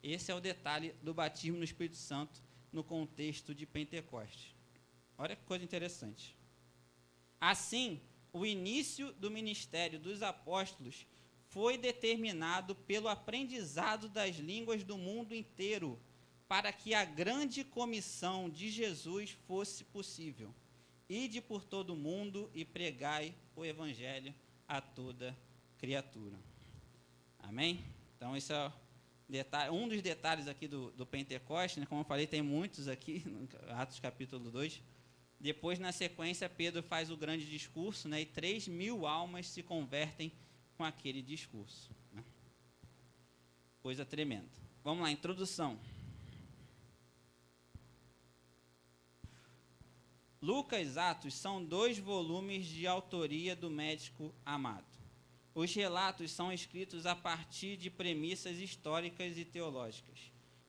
Esse é o detalhe do batismo no Espírito Santo no contexto de Pentecostes. Olha que coisa interessante. Assim, o início do ministério dos apóstolos foi determinado pelo aprendizado das línguas do mundo inteiro, para que a grande comissão de Jesus fosse possível. Ide por todo o mundo e pregai o evangelho a toda criatura. Amém? Então, esse é um dos detalhes aqui do Pentecostes, né? Como eu falei, tem muitos aqui, no Atos capítulo 2. Depois, na sequência, Pedro faz o grande discurso, né? E 3.000 almas se convertem com aquele discurso, né? Coisa tremenda. Vamos lá, introdução. Lucas e Atos são 2 volumes de autoria do médico amado. Os relatos são escritos a partir de premissas históricas e teológicas.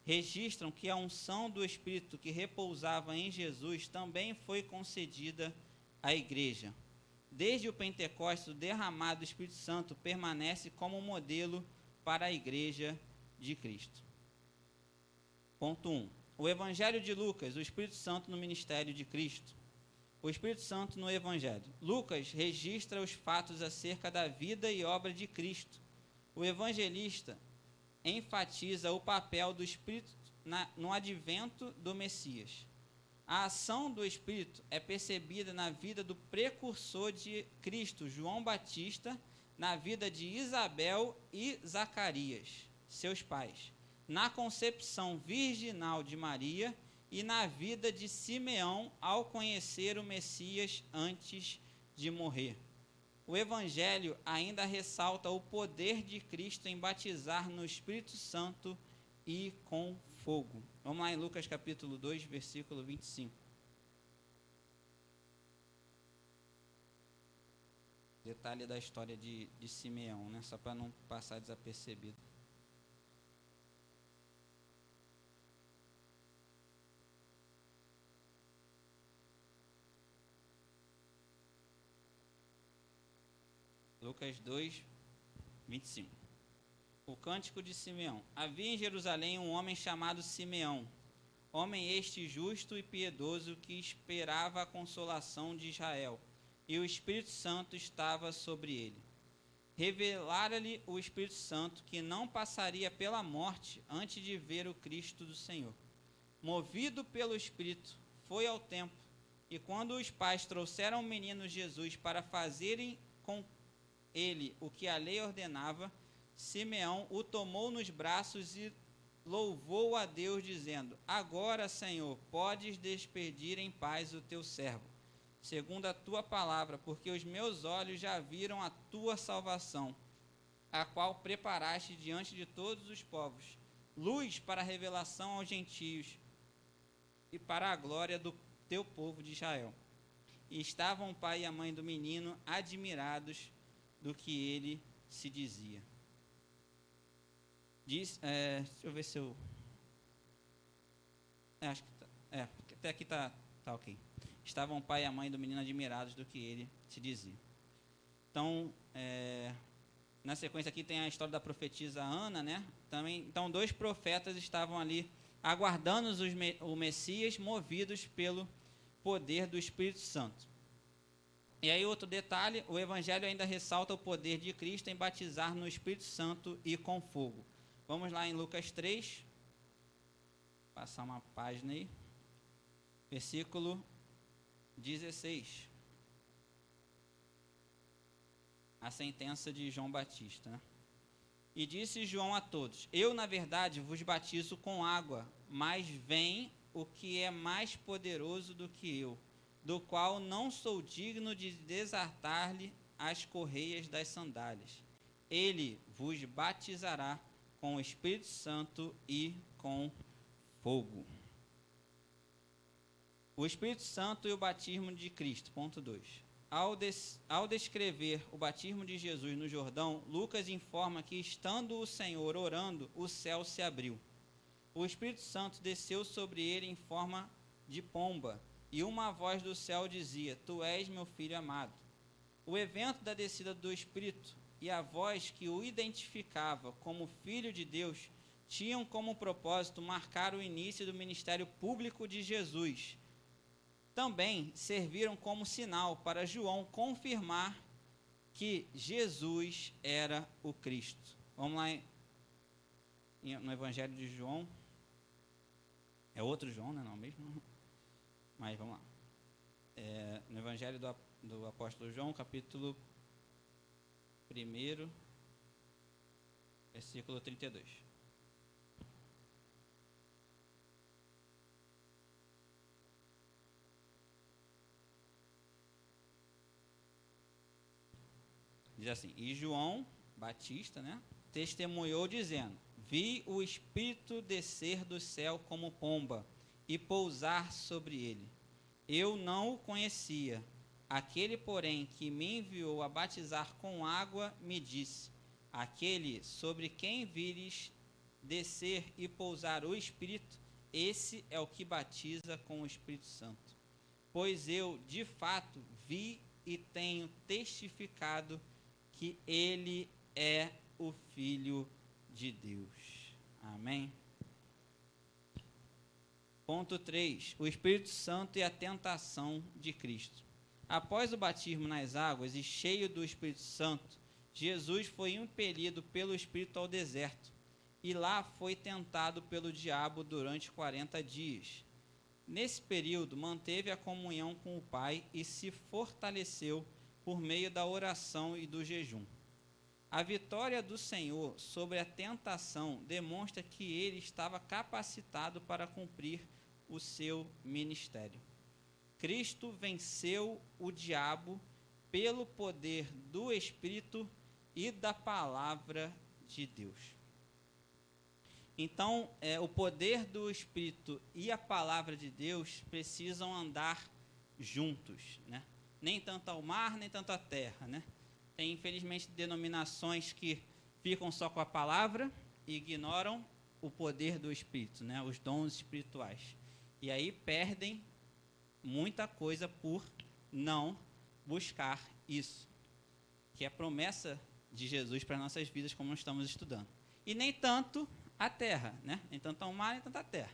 Registram que a unção do Espírito que repousava em Jesus também foi concedida à igreja. Desde o Pentecostes, o derramado do Espírito Santo permanece como modelo para a igreja de Cristo. Ponto 1. O Evangelho de Lucas, o Espírito Santo no ministério de Cristo. O Espírito Santo no Evangelho. Lucas registra os fatos acerca da vida e obra de Cristo. O evangelista enfatiza o papel do Espírito no advento do Messias. A ação do Espírito é percebida na vida do precursor de Cristo, João Batista, na vida de Isabel e Zacarias, seus pais, na concepção virginal de Maria e na vida de Simeão ao conhecer o Messias antes de morrer. O Evangelho ainda ressalta o poder de Cristo em batizar no Espírito Santo e com fogo. Vamos lá em Lucas capítulo 2, versículo 25. Detalhe da história de Simeão, né? Só para não passar desapercebido. Lucas 2, 25. O cântico de Simeão. Havia em Jerusalém um homem chamado Simeão, homem este justo e piedoso que esperava a consolação de Israel, e o Espírito Santo estava sobre ele. Revelara-lhe o Espírito Santo que não passaria pela morte antes de ver o Cristo do Senhor. Movido pelo Espírito, foi ao templo, e quando os pais trouxeram o menino Jesus para fazerem com ele o que a lei ordenava, Simeão o tomou nos braços e louvou a Deus, dizendo: Agora, Senhor, podes despedir em paz o teu servo, segundo a tua palavra, porque os meus olhos já viram a tua salvação, a qual preparaste diante de todos os povos, luz para a revelação aos gentios e para a glória do teu povo de Israel. E estavam o pai e a mãe do menino admirados do que ele se dizia. Deixa eu ver se eu... acho que até aqui tá ok. Estavam o pai e a mãe do menino admirados do que ele se dizia. Então, na sequência aqui tem a história da profetisa Ana, né? Também, então, 2 profetas estavam ali aguardando o Messias, movidos pelo poder do Espírito Santo. E aí outro detalhe, o Evangelho ainda ressalta o poder de Cristo em batizar no Espírito Santo e com fogo. Vamos lá em Lucas 3, passar uma página aí, versículo 16. A sentença de João Batista, né? E disse João a todos: Eu, na verdade, vos batizo com água, mas vem o que é mais poderoso do que eu, do qual não sou digno de desatar-lhe as correias das sandálias. Ele vos batizará com o Espírito Santo e com fogo. O Espírito Santo e o batismo de Cristo. Ponto 2. Ao descrever o batismo de Jesus no Jordão, Lucas informa que, estando o Senhor orando, o céu se abriu. O Espírito Santo desceu sobre ele em forma de pomba, e uma voz do céu dizia: Tu és meu filho amado. O evento da descida do Espírito e a voz que o identificava como Filho de Deus tinham como propósito marcar o início do ministério público de Jesus. Também serviram como sinal para João confirmar que Jesus era o Cristo. Vamos lá no Evangelho de João. É outro João, né? Não mesmo? Mas vamos lá. No Evangelho do apóstolo João, capítulo 1, versículo 32. Diz assim: e João Batista, né, testemunhou dizendo: vi o Espírito descer do céu como pomba e pousar sobre ele. Eu não o conhecia. Aquele, porém, que me enviou a batizar com água, me disse: aquele sobre quem vires descer e pousar o Espírito, esse é o que batiza com o Espírito Santo. Pois eu, de fato, vi e tenho testificado que ele é o Filho de Deus. Amém? Ponto 3. O Espírito Santo e a tentação de Cristo. Após o batismo nas águas e cheio do Espírito Santo, Jesus foi impelido pelo Espírito ao deserto, e lá foi tentado pelo diabo durante 40 dias. Nesse período, manteve a comunhão com o Pai e se fortaleceu por meio da oração e do jejum. A vitória do Senhor sobre a tentação demonstra que ele estava capacitado para cumprir o seu ministério. Cristo venceu o diabo pelo poder do Espírito e da palavra de Deus. Então, o poder do Espírito e a palavra de Deus precisam andar juntos, né? Nem tanto ao mar, nem tanto à terra, né? Tem, infelizmente, denominações que ficam só com a palavra e ignoram o poder do Espírito, né? Os dons espirituais. E aí perdem muita coisa por não buscar isso, que é a promessa de Jesus para nossas vidas, como nós estamos estudando. E nem tanto a terra, né? Nem tanto ao mar, nem tanto a terra.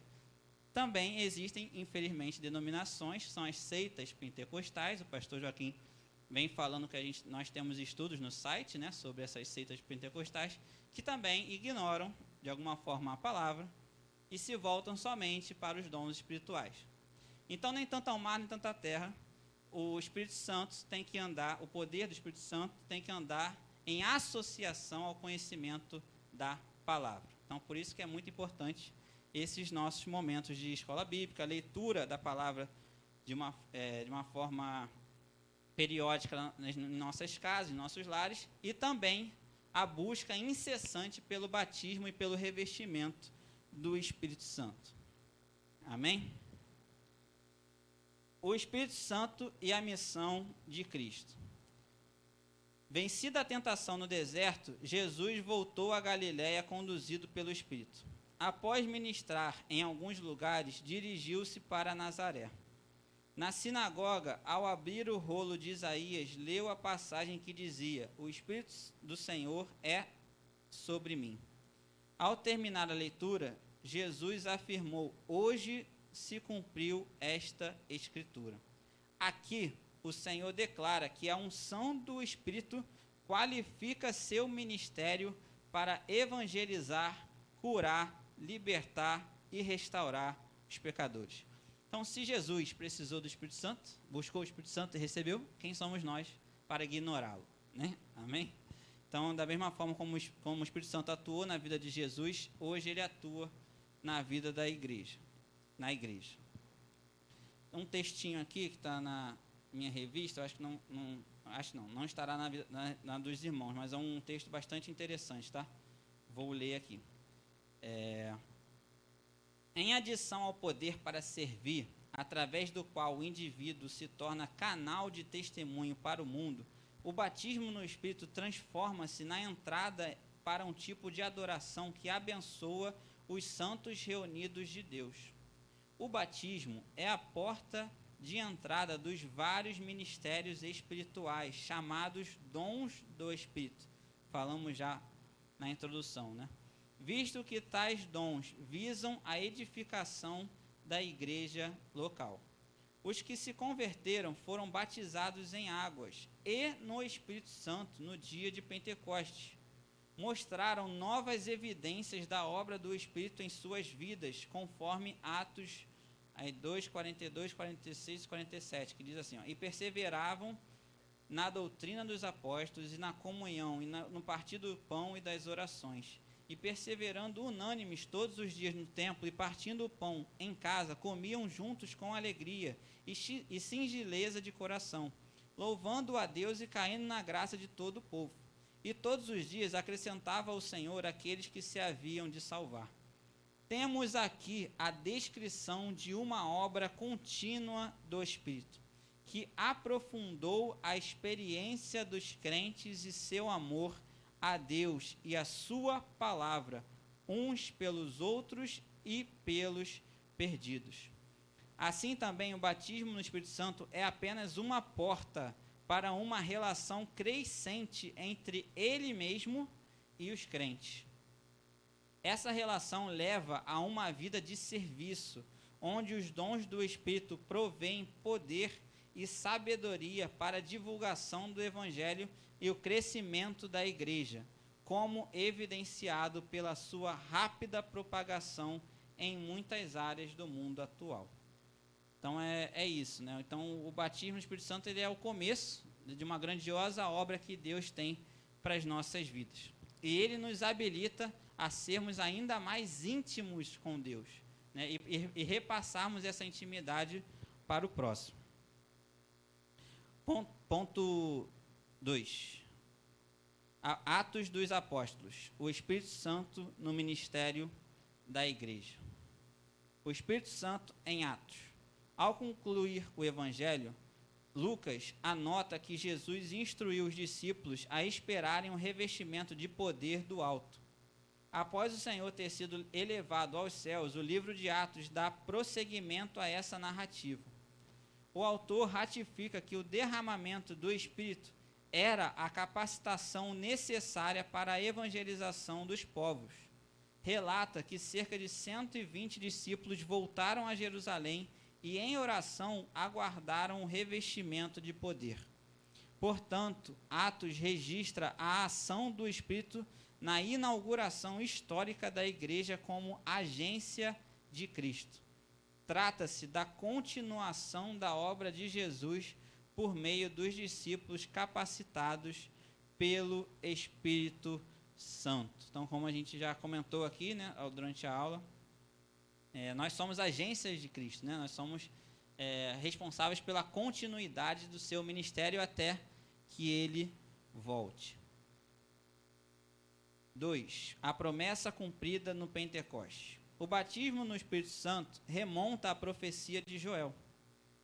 Também existem, infelizmente, denominações, são as seitas pentecostais. O pastor Joaquim vem falando que nós temos estudos no site, né, sobre essas seitas pentecostais, que também ignoram, de alguma forma, a palavra e se voltam somente para os dons espirituais. Então, nem tanto ao mar, nem tanto à terra, o Espírito Santo tem que andar, o poder do Espírito Santo tem que andar em associação ao conhecimento da palavra. Então, por isso que é muito importante esses nossos momentos de escola bíblica, a leitura da palavra de uma forma periódica nas nossas casas, em nossos lares, e também a busca incessante pelo batismo e pelo revestimento do Espírito Santo. Amém? O Espírito Santo e a missão de Cristo. Vencida a tentação no deserto, Jesus voltou a Galiléia conduzido pelo Espírito. Após ministrar em alguns lugares, dirigiu-se para Nazaré. Na sinagoga, ao abrir o rolo de Isaías, leu a passagem que dizia: o Espírito do Senhor é sobre mim. Ao terminar a leitura, Jesus afirmou: hoje se cumpriu esta escritura. Aqui, o Senhor declara que a unção do Espírito qualifica seu ministério para evangelizar, curar, libertar e restaurar os pecadores. Então, se Jesus precisou do Espírito Santo, buscou o Espírito Santo e recebeu, quem somos nós para ignorá-lo, né? Amém? Então, da mesma forma como o Espírito Santo atuou na vida de Jesus, hoje ele atua na vida da igreja, na igreja. Um textinho aqui que está na minha revista, eu acho que não estará na dos irmãos, mas é um texto bastante interessante, tá? Vou ler aqui. Em adição ao poder para servir, através do qual o indivíduo se torna canal de testemunho para o mundo, o batismo no Espírito transforma-se na entrada para um tipo de adoração que abençoa os santos reunidos de Deus. O batismo é a porta de entrada dos vários ministérios espirituais, chamados dons do Espírito. Falamos já na introdução, né? Visto que tais dons visam a edificação da igreja local. Os que se converteram foram batizados em águas e no Espírito Santo no dia de Pentecostes. Mostraram novas evidências da obra do Espírito em suas vidas, conforme Atos 2, 42, 46 e 47, que diz assim, e perseveravam na doutrina dos apóstolos e na comunhão, e no partir do pão e das orações, e perseverando unânimes todos os dias no templo, e partindo o pão em casa, comiam juntos com alegria e singeleza de coração, louvando a Deus e caindo na graça de todo o povo. E todos os dias acrescentava ao Senhor aqueles que se haviam de salvar. Temos aqui a descrição de uma obra contínua do Espírito, que aprofundou a experiência dos crentes e seu amor a Deus e a sua palavra, uns pelos outros e pelos perdidos. Assim também o batismo no Espírito Santo é apenas uma porta para uma relação crescente entre ele mesmo e os crentes. Essa relação leva a uma vida de serviço, onde os dons do Espírito provêm poder e sabedoria para a divulgação do Evangelho e o crescimento da igreja, como evidenciado pela sua rápida propagação em muitas áreas do mundo atual. Então é isso, né? Então o batismo no Espírito Santo ele é o começo de uma grandiosa obra que Deus tem para as nossas vidas. E ele nos habilita a sermos ainda mais íntimos com Deus, né? E repassarmos essa intimidade para o próximo. Ponto 2. Atos dos Apóstolos. O Espírito Santo no ministério da igreja. O Espírito Santo em Atos. Ao concluir o Evangelho, Lucas anota que Jesus instruiu os discípulos a esperarem um revestimento de poder do alto. Após o Senhor ter sido elevado aos céus, o livro de Atos dá prosseguimento a essa narrativa. O autor ratifica que o derramamento do Espírito era a capacitação necessária para a evangelização dos povos. Relata que cerca de 120 discípulos voltaram a Jerusalém e em oração aguardaram o revestimento de poder. Portanto, Atos registra a ação do Espírito na inauguração histórica da igreja como agência de Cristo. Trata-se da continuação da obra de Jesus por meio dos discípulos capacitados pelo Espírito Santo. Então, como a gente já comentou aqui, né, durante a aula, nós somos agências de Cristo, né? Nós somos responsáveis pela continuidade do seu ministério até que ele volte. 2. A promessa cumprida no Pentecostes. O batismo no Espírito Santo remonta à profecia de Joel.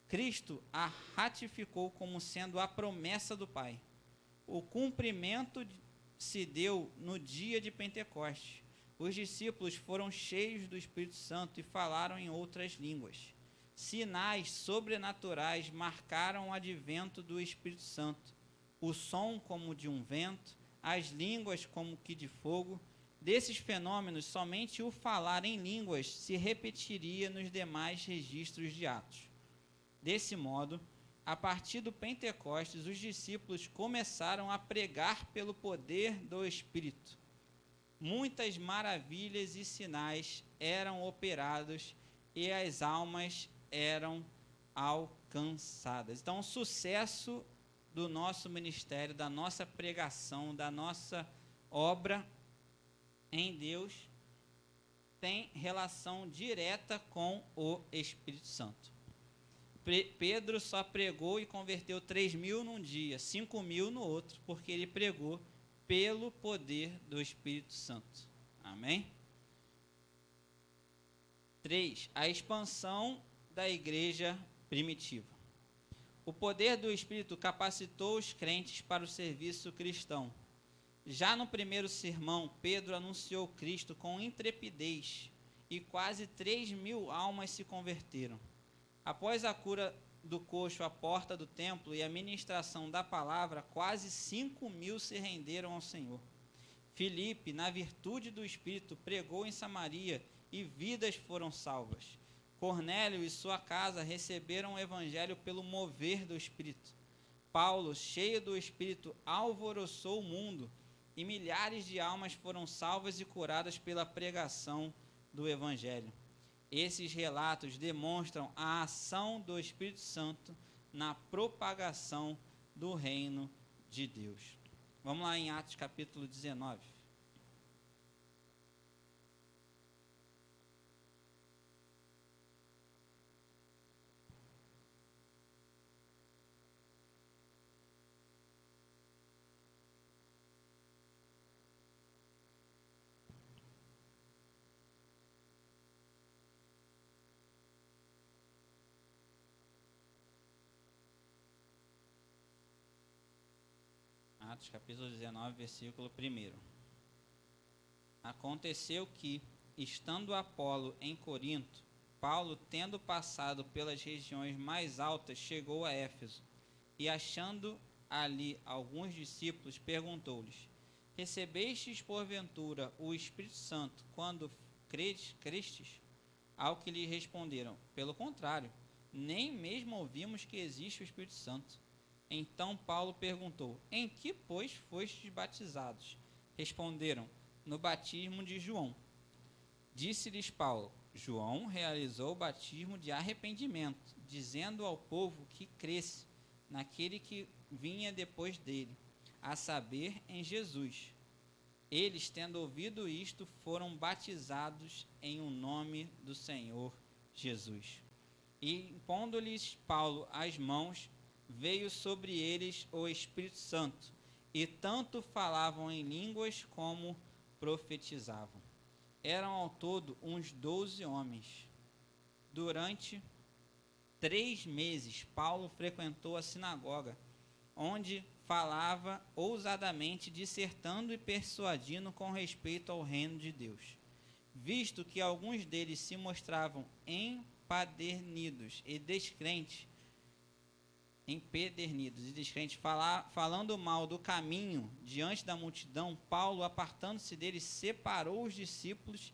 Cristo a ratificou como sendo a promessa do Pai. O cumprimento se deu no dia de Pentecostes. Os discípulos foram cheios do Espírito Santo e falaram em outras línguas. Sinais sobrenaturais marcaram o advento do Espírito Santo. O som como de um vento, as línguas como que de fogo. Desses fenômenos, somente o falar em línguas se repetiria nos demais registros de Atos. Desse modo, a partir do Pentecostes, os discípulos começaram a pregar pelo poder do Espírito. Muitas maravilhas e sinais eram operados e as almas eram alcançadas. Então, o sucesso do nosso ministério, da nossa pregação, da nossa obra em Deus, tem relação direta com o Espírito Santo. Pedro só pregou e converteu 3.000 num dia, 5.000 no outro, porque ele pregou pelo poder do Espírito Santo. Amém? 3. A expansão da igreja primitiva. O poder do Espírito capacitou os crentes para o serviço cristão. Já no primeiro sermão, Pedro anunciou Cristo com intrepidez e quase 3.000 almas se converteram. Após a cura do coxo à porta do templo e a ministração da palavra, quase 5.000 se renderam ao Senhor. Filipe, na virtude do Espírito, pregou em Samaria e vidas foram salvas. Cornélio e sua casa receberam o evangelho pelo mover do Espírito. Paulo, cheio do Espírito, alvoroçou o mundo e milhares de almas foram salvas e curadas pela pregação do evangelho. Esses relatos demonstram a ação do Espírito Santo na propagação do reino de Deus. Vamos lá em Atos capítulo 19. Atos capítulo 19, versículo 1. Aconteceu que, estando Apolo em Corinto, Paulo, tendo passado pelas regiões mais altas, chegou a Éfeso, e achando ali alguns discípulos, perguntou-lhes: Recebestes porventura o Espírito Santo quando crestes? Ao que lhe responderam: Pelo contrário, nem mesmo ouvimos que existe o Espírito Santo. Então Paulo perguntou: Em que, pois, fostes batizados? Responderam: No batismo de João. Disse-lhes Paulo: João realizou o batismo de arrependimento, dizendo ao povo que cresce naquele que vinha depois dele, a saber, em Jesus. Eles, tendo ouvido isto, foram batizados em o nome do Senhor Jesus. E, impondo-lhes Paulo as mãos, veio sobre eles o Espírito Santo, e tanto falavam em línguas como profetizavam. Eram ao todo uns 12 homens. Durante 3 meses, Paulo frequentou a sinagoga, onde falava ousadamente, dissertando e persuadindo com respeito ao reino de Deus. Visto que alguns deles se mostravam empedernidos e descrentes, falando mal do caminho diante da multidão, Paulo, apartando-se deles, separou os discípulos,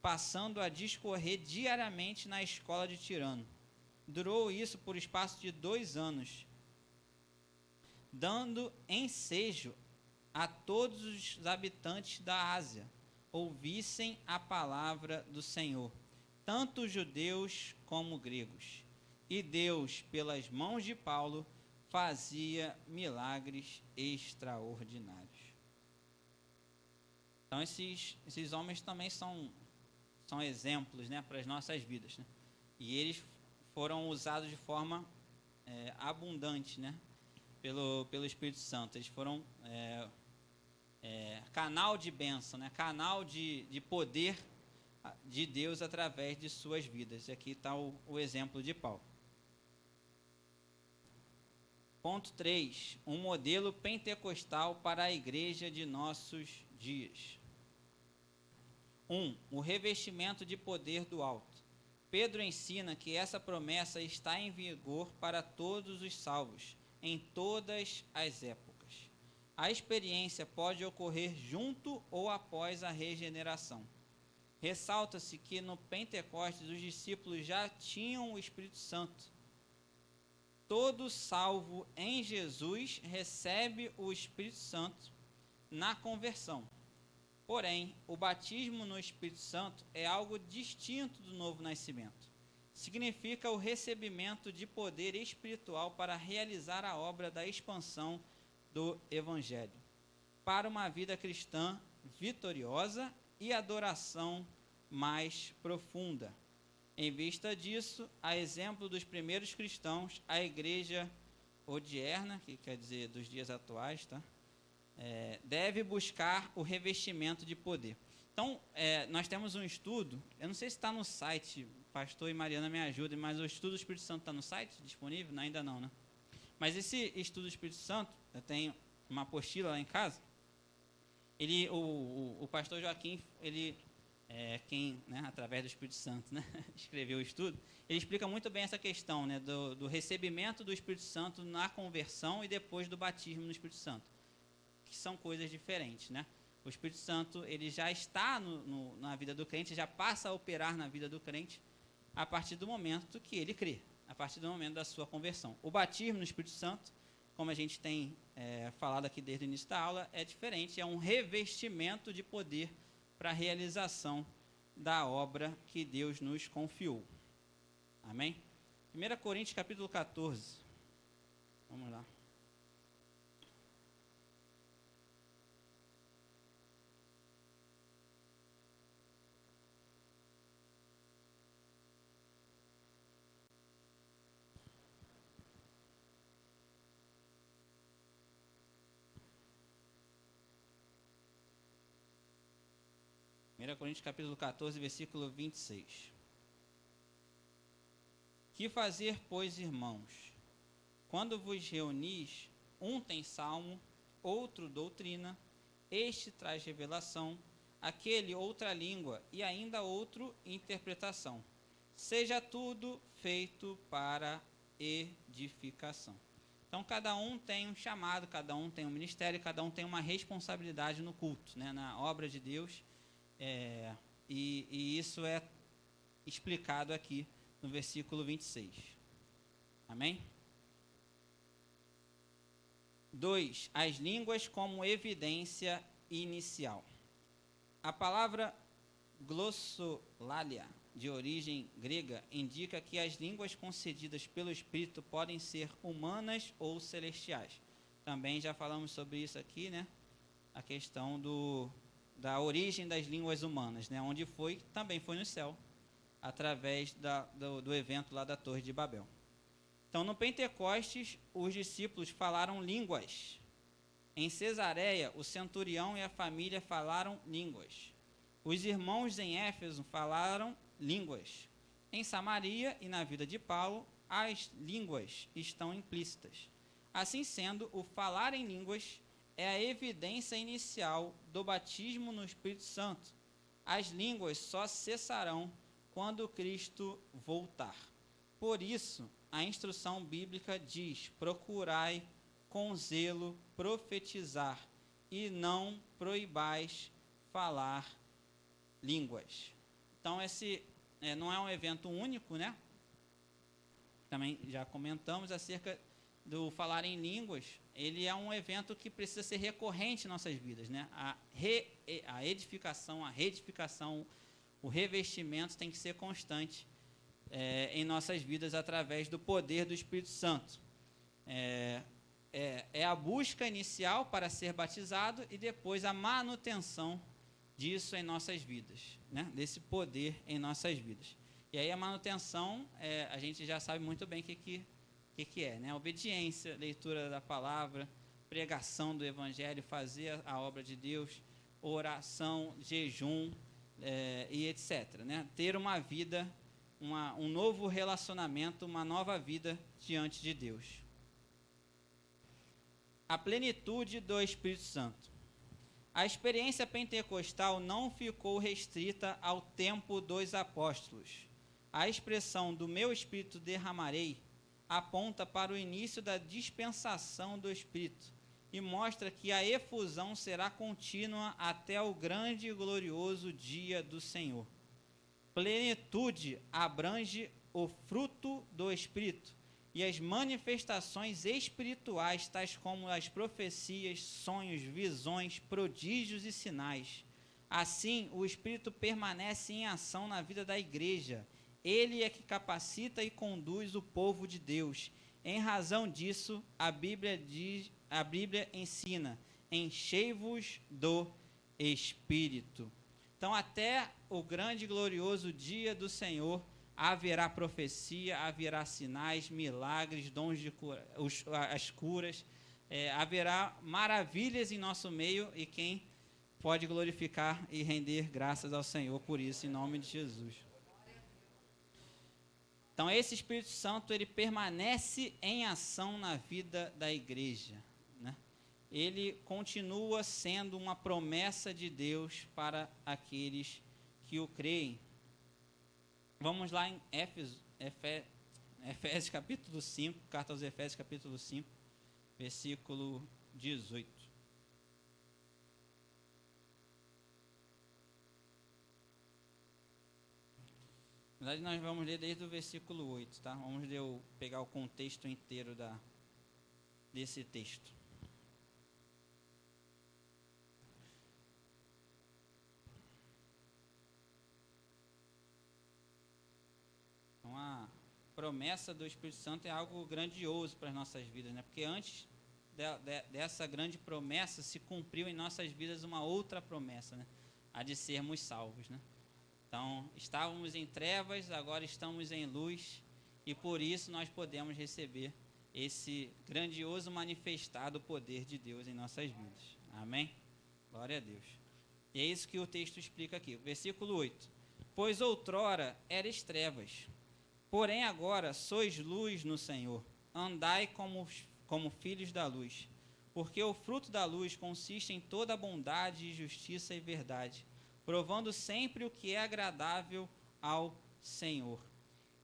passando a discorrer diariamente na escola de Tirano. Durou isso por espaço de 2 anos, dando ensejo a todos os habitantes da Ásia ouvissem a palavra do Senhor, tanto judeus como gregos. E Deus, pelas mãos de Paulo, fazia milagres extraordinários. Então, esses homens também são exemplos, né, para as nossas vidas, né? E eles foram usados de forma abundante, né, pelo Espírito Santo. Eles foram canal de bênção, né, canal de poder de Deus através de suas vidas. E aqui está o exemplo de Paulo. Ponto 3. Um modelo pentecostal para a igreja de nossos dias. 1. O revestimento de poder do alto. Pedro ensina que essa promessa está em vigor para todos os salvos, em todas as épocas. A experiência pode ocorrer junto ou após a regeneração. Ressalta-se que no Pentecostes os discípulos já tinham o Espírito Santo. Todo salvo em Jesus recebe o Espírito Santo na conversão. Porém, o batismo no Espírito Santo é algo distinto do novo nascimento. Significa o recebimento de poder espiritual para realizar a obra da expansão do Evangelho, para uma vida cristã vitoriosa e adoração mais profunda. Em vista disso, a exemplo dos primeiros cristãos, a igreja odierna, que quer dizer dos dias atuais, tá? Deve buscar o revestimento de poder. Então, nós temos um estudo, eu não sei se está no site, pastor e Mariana me ajudem, mas o estudo do Espírito Santo está no site disponível? Não, ainda não, né? Mas esse estudo do Espírito Santo, eu tenho uma apostila lá em casa, o pastor Joaquim, quem, né, através do Espírito Santo, né, escreveu o estudo, ele explica muito bem essa questão, né, do recebimento do Espírito Santo na conversão e depois do batismo no Espírito Santo, que são coisas diferentes, né? O Espírito Santo, ele já está na vida do crente, já passa a operar na vida do crente, a partir do momento que ele crê, a partir do momento da sua conversão. O batismo no Espírito Santo, como a gente tem falado aqui desde o início da aula, é diferente, é um revestimento de poder para a realização da obra que Deus nos confiou. Amém? 1 Coríntios capítulo 14. Vamos lá. Coríntios capítulo 14, versículo 26. Que fazer, pois, irmãos? Quando vos reunis, um tem salmo, outro doutrina, este traz revelação, aquele outra língua e ainda outro interpretação. Seja tudo feito para edificação. Então, cada um tem um chamado, cada um tem um ministério, cada um tem uma responsabilidade no culto, né, na obra de Deus. E isso é explicado aqui no versículo 26. Amém? 2. As línguas como evidência inicial. A palavra glossolalia, de origem grega, indica que as línguas concedidas pelo Espírito podem ser humanas ou celestiais. Também já falamos sobre isso aqui, né? A questão da origem das línguas humanas, né? Onde foi, também foi no céu, através do evento lá da Torre de Babel. Então, no Pentecostes, os discípulos falaram línguas. Em Cesareia, o centurião e a família falaram línguas. Os irmãos em Éfeso falaram línguas. Em Samaria e na vida de Paulo, as línguas estão implícitas. Assim sendo, o falar em línguas é a evidência inicial do batismo no Espírito Santo. As línguas só cessarão quando Cristo voltar. Por isso, a instrução bíblica diz: procurai com zelo profetizar e não proibais falar línguas. Então, esse não é um evento único, né? Também já comentamos acerca do falar em línguas. Ele é um evento que precisa ser recorrente em nossas vidas, né? A edificação, a reedificação, o revestimento tem que ser constante em nossas vidas através do poder do Espírito Santo. É a busca inicial para ser batizado e depois a manutenção disso em nossas vidas, né? Desse poder em nossas vidas. E aí a manutenção, a gente já sabe muito bem o que é, né? Obediência, leitura da palavra, pregação do evangelho, fazer a obra de Deus, oração, jejum, e etc., né? Ter uma vida, um novo relacionamento, uma nova vida diante de Deus. A plenitude do Espírito Santo. A experiência pentecostal não ficou restrita ao tempo dos apóstolos. A expressão do meu Espírito derramarei aponta para o início da dispensação do Espírito e mostra que a efusão será contínua até o grande e glorioso dia do Senhor. Plenitude abrange o fruto do Espírito e as manifestações espirituais, tais como as profecias, sonhos, visões, prodígios e sinais. Assim, o Espírito permanece em ação na vida da igreja. Ele é que capacita e conduz o povo de Deus. Em razão disso, a Bíblia ensina: enchei-vos do Espírito. Então, até o grande e glorioso dia do Senhor, haverá profecia, haverá sinais, milagres, dons de cura, as curas, haverá maravilhas em nosso meio, e quem pode glorificar e render graças ao Senhor por isso, em nome de Jesus. Então, esse Espírito Santo, ele permanece em ação na vida da igreja, né? Ele continua sendo uma promessa de Deus para aqueles que o creem. Vamos lá em Efésios capítulo 5, carta aos Efésios capítulo 5, versículo 18. Na verdade, nós vamos ler desde o versículo 8, tá? Vamos pegar o contexto inteiro desse texto. Então, a promessa do Espírito Santo é algo grandioso para as nossas vidas, né? Porque antes dessa grande promessa se cumpriu em nossas vidas uma outra promessa, né? A de sermos salvos, né? Então, estávamos em trevas, agora estamos em luz, e por isso nós podemos receber esse grandioso manifestado poder de Deus em nossas vidas. Amém? Glória a Deus. E é isso que o texto explica aqui. Versículo 8. Pois outrora eres trevas, porém agora sois luz no Senhor. Andai como filhos da luz, porque o fruto da luz consiste em toda bondade, justiça e verdade, provando sempre o que é agradável ao Senhor.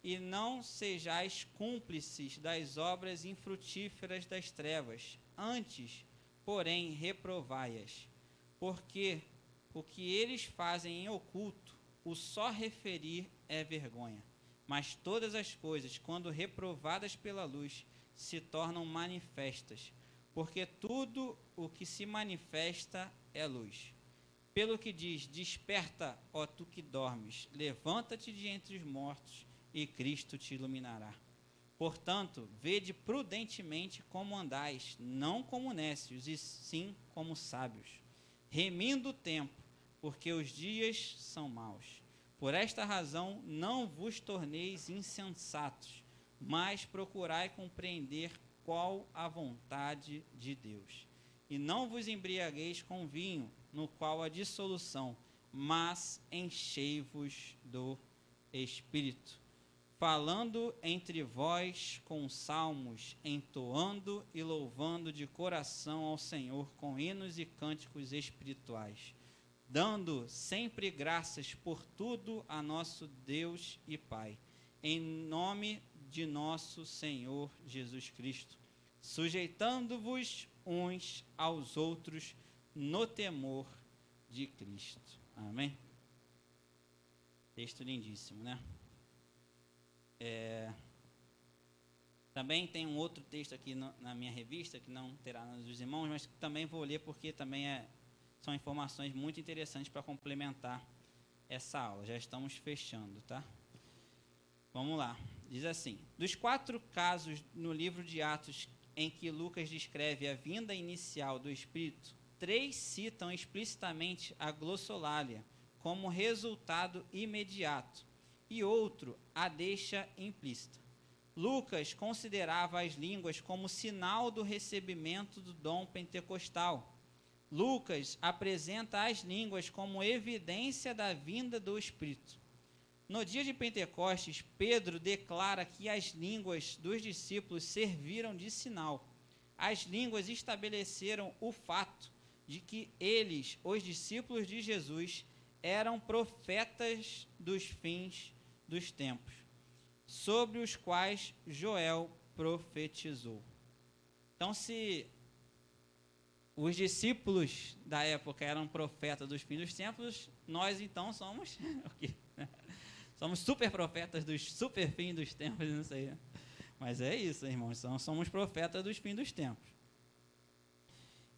E não sejais cúmplices das obras infrutíferas das trevas, antes, porém, reprovai-as. Porque o que eles fazem em oculto, o só referir é vergonha. Mas todas as coisas, quando reprovadas pela luz, se tornam manifestas, porque tudo o que se manifesta é luz. Pelo que diz, desperta, ó tu que dormes, levanta-te de entre os mortos, e Cristo te iluminará. Portanto, vede prudentemente como andais, não como nécios, e sim como sábios, remindo o tempo, porque os dias são maus. Por esta razão, não vos torneis insensatos, mas procurai compreender qual a vontade de Deus. E não vos embriagueis com vinho, no qual há dissolução, mas enchei-vos do Espírito, falando entre vós com salmos, entoando e louvando de coração ao Senhor com hinos e cânticos espirituais, dando sempre graças por tudo a nosso Deus e Pai, em nome de nosso Senhor Jesus Cristo, sujeitando-vos uns aos outros no temor de Cristo. Amém? Texto lindíssimo, né? Também tem um outro texto aqui na minha revista, que não terá nos dos irmãos, mas que também vou ler porque também são informações muito interessantes para complementar essa aula. Já estamos fechando, tá? Vamos lá. Diz assim: dos 4 casos no livro de Atos em que Lucas descreve a vinda inicial do Espírito, 3 citam explicitamente a glossolalia como resultado imediato, e outro a deixa implícita. Lucas considerava as línguas como sinal do recebimento do dom pentecostal. Lucas apresenta as línguas como evidência da vinda do Espírito. No dia de Pentecostes, Pedro declara que as línguas dos discípulos serviram de sinal. As línguas estabeleceram o fato de que eles, os discípulos de Jesus, eram profetas dos fins dos tempos, sobre os quais Joel profetizou. Então, se os discípulos da época eram profetas dos fins dos tempos, nós então somos o quê? Somos super profetas dos super fins dos tempos, não sei. Mas é isso, irmãos, somos profetas dos fins dos tempos.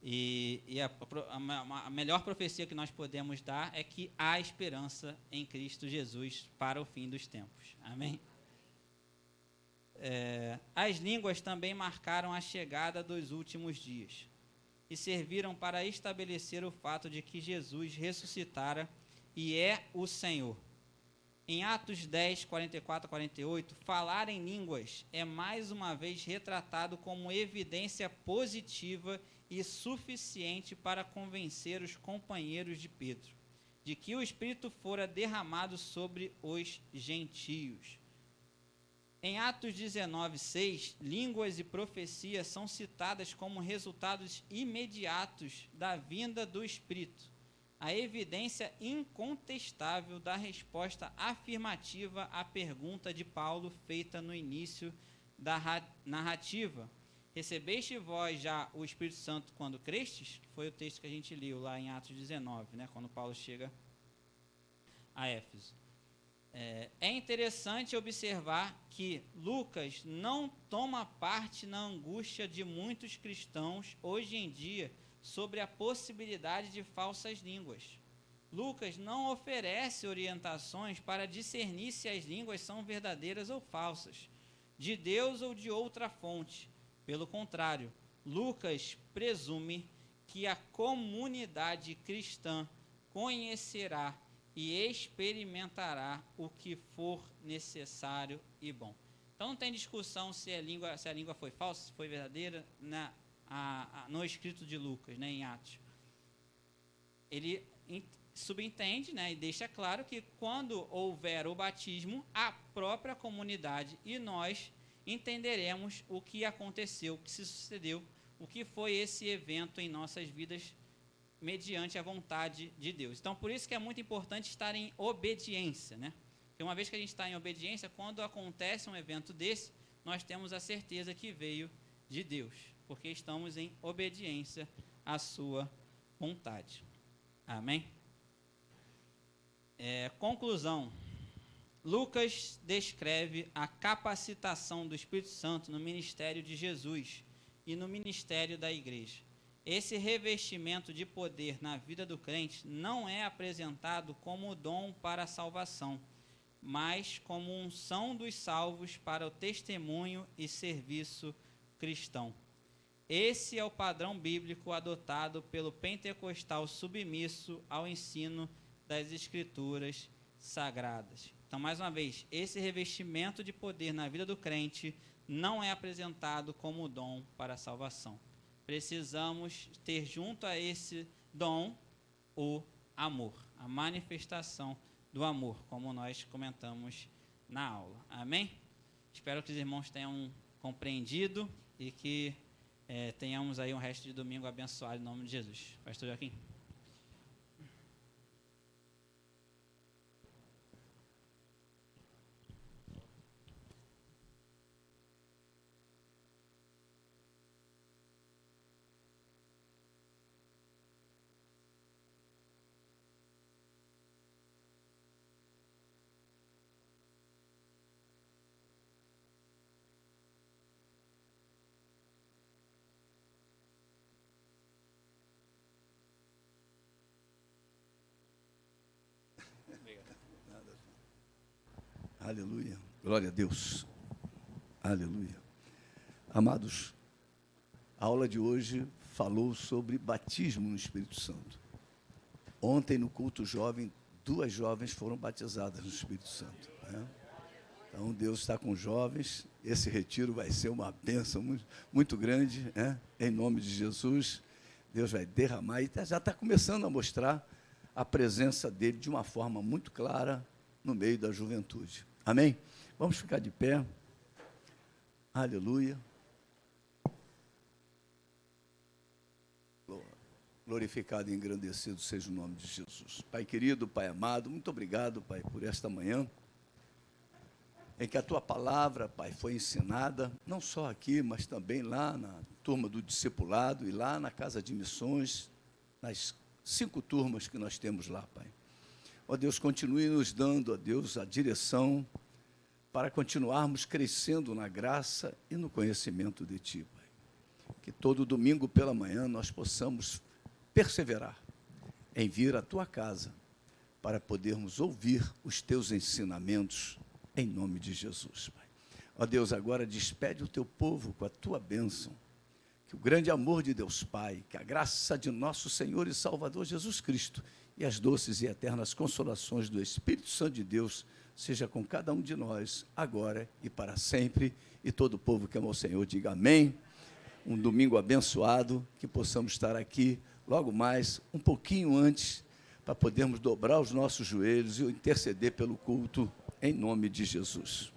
E a melhor profecia que nós podemos dar é que há esperança em Cristo Jesus para o fim dos tempos. Amém? As línguas também marcaram a chegada dos últimos dias e serviram para estabelecer o fato de que Jesus ressuscitara e é o Senhor. Em Atos 10, 44 a 48, falar em línguas é mais uma vez retratado como evidência positiva e suficiente para convencer os companheiros de Pedro de que o Espírito fora derramado sobre os gentios. Em Atos 19, 6, línguas e profecia são citadas como resultados imediatos da vinda do Espírito, a evidência incontestável da resposta afirmativa à pergunta de Paulo feita no início da narrativa. Recebeste vós já o Espírito Santo quando crestes? Foi o texto que a gente leu lá em Atos 19, né, quando Paulo chega a Éfeso. É interessante observar que Lucas não toma parte na angústia de muitos cristãos hoje em dia sobre a possibilidade de falsas línguas. Lucas não oferece orientações para discernir se as línguas são verdadeiras ou falsas, de Deus ou de outra fonte. Pelo contrário, Lucas presume que a comunidade cristã conhecerá e experimentará o que for necessário e bom. Então não tem discussão se a língua foi falsa, se foi verdadeira, no escrito de Lucas, né, em Atos. Ele subentende, né, e deixa claro que quando houver o batismo, a própria comunidade e nós entenderemos o que aconteceu, o que se sucedeu, o que foi esse evento em nossas vidas mediante a vontade de Deus. Então, por isso que é muito importante estar em obediência, né? Porque uma vez que a gente está em obediência, quando acontece um evento desse, nós temos a certeza que veio de Deus, porque estamos em obediência à sua vontade. Amém? Conclusão. Lucas descreve a capacitação do Espírito Santo no ministério de Jesus e no ministério da igreja. Esse revestimento de poder na vida do crente não é apresentado como dom para a salvação, mas como unção dos salvos para o testemunho e serviço cristão. Esse é o padrão bíblico adotado pelo pentecostal submisso ao ensino das Escrituras sagradas. Então, mais uma vez, esse revestimento de poder na vida do crente não é apresentado como dom para a salvação. Precisamos ter junto a esse dom o amor, a manifestação do amor, como nós comentamos na aula. Amém? Espero que os irmãos tenham compreendido e que tenhamos aí um resto de domingo abençoado em nome de Jesus. Pastor Joaquim. Aleluia, glória a Deus, aleluia. Amados, a aula de hoje falou sobre batismo no Espírito Santo. Ontem, no culto jovem, 2 jovens foram batizadas no Espírito Santo, né? Então, Deus está com jovens, esse retiro vai ser uma bênção muito, muito grande, né? Em nome de Jesus, Deus vai derramar e já está começando a mostrar a presença dele de uma forma muito clara no meio da juventude. Amém? Vamos ficar de pé. Aleluia. Glorificado e engrandecido seja o nome de Jesus. Pai querido, Pai amado, muito obrigado, Pai, por esta manhã, em que a Tua palavra, Pai, foi ensinada, não só aqui, mas também lá na turma do discipulado e lá na casa de missões, nas 5 turmas que nós temos lá, Pai. Ó Deus, continue nos dando, ó Deus, a direção para continuarmos crescendo na graça e no conhecimento de Ti, Pai. Que todo domingo pela manhã nós possamos perseverar em vir à Tua casa para podermos ouvir os Teus ensinamentos em nome de Jesus, Pai. Ó Deus, agora despede o Teu povo com a Tua bênção. Que o grande amor de Deus Pai, que a graça de nosso Senhor e Salvador Jesus Cristo e as doces e eternas consolações do Espírito Santo de Deus seja com cada um de nós, agora e para sempre. E todo o povo que ama o Senhor diga amém. Um domingo abençoado, que possamos estar aqui logo mais, um pouquinho antes, para podermos dobrar os nossos joelhos e interceder pelo culto, em nome de Jesus.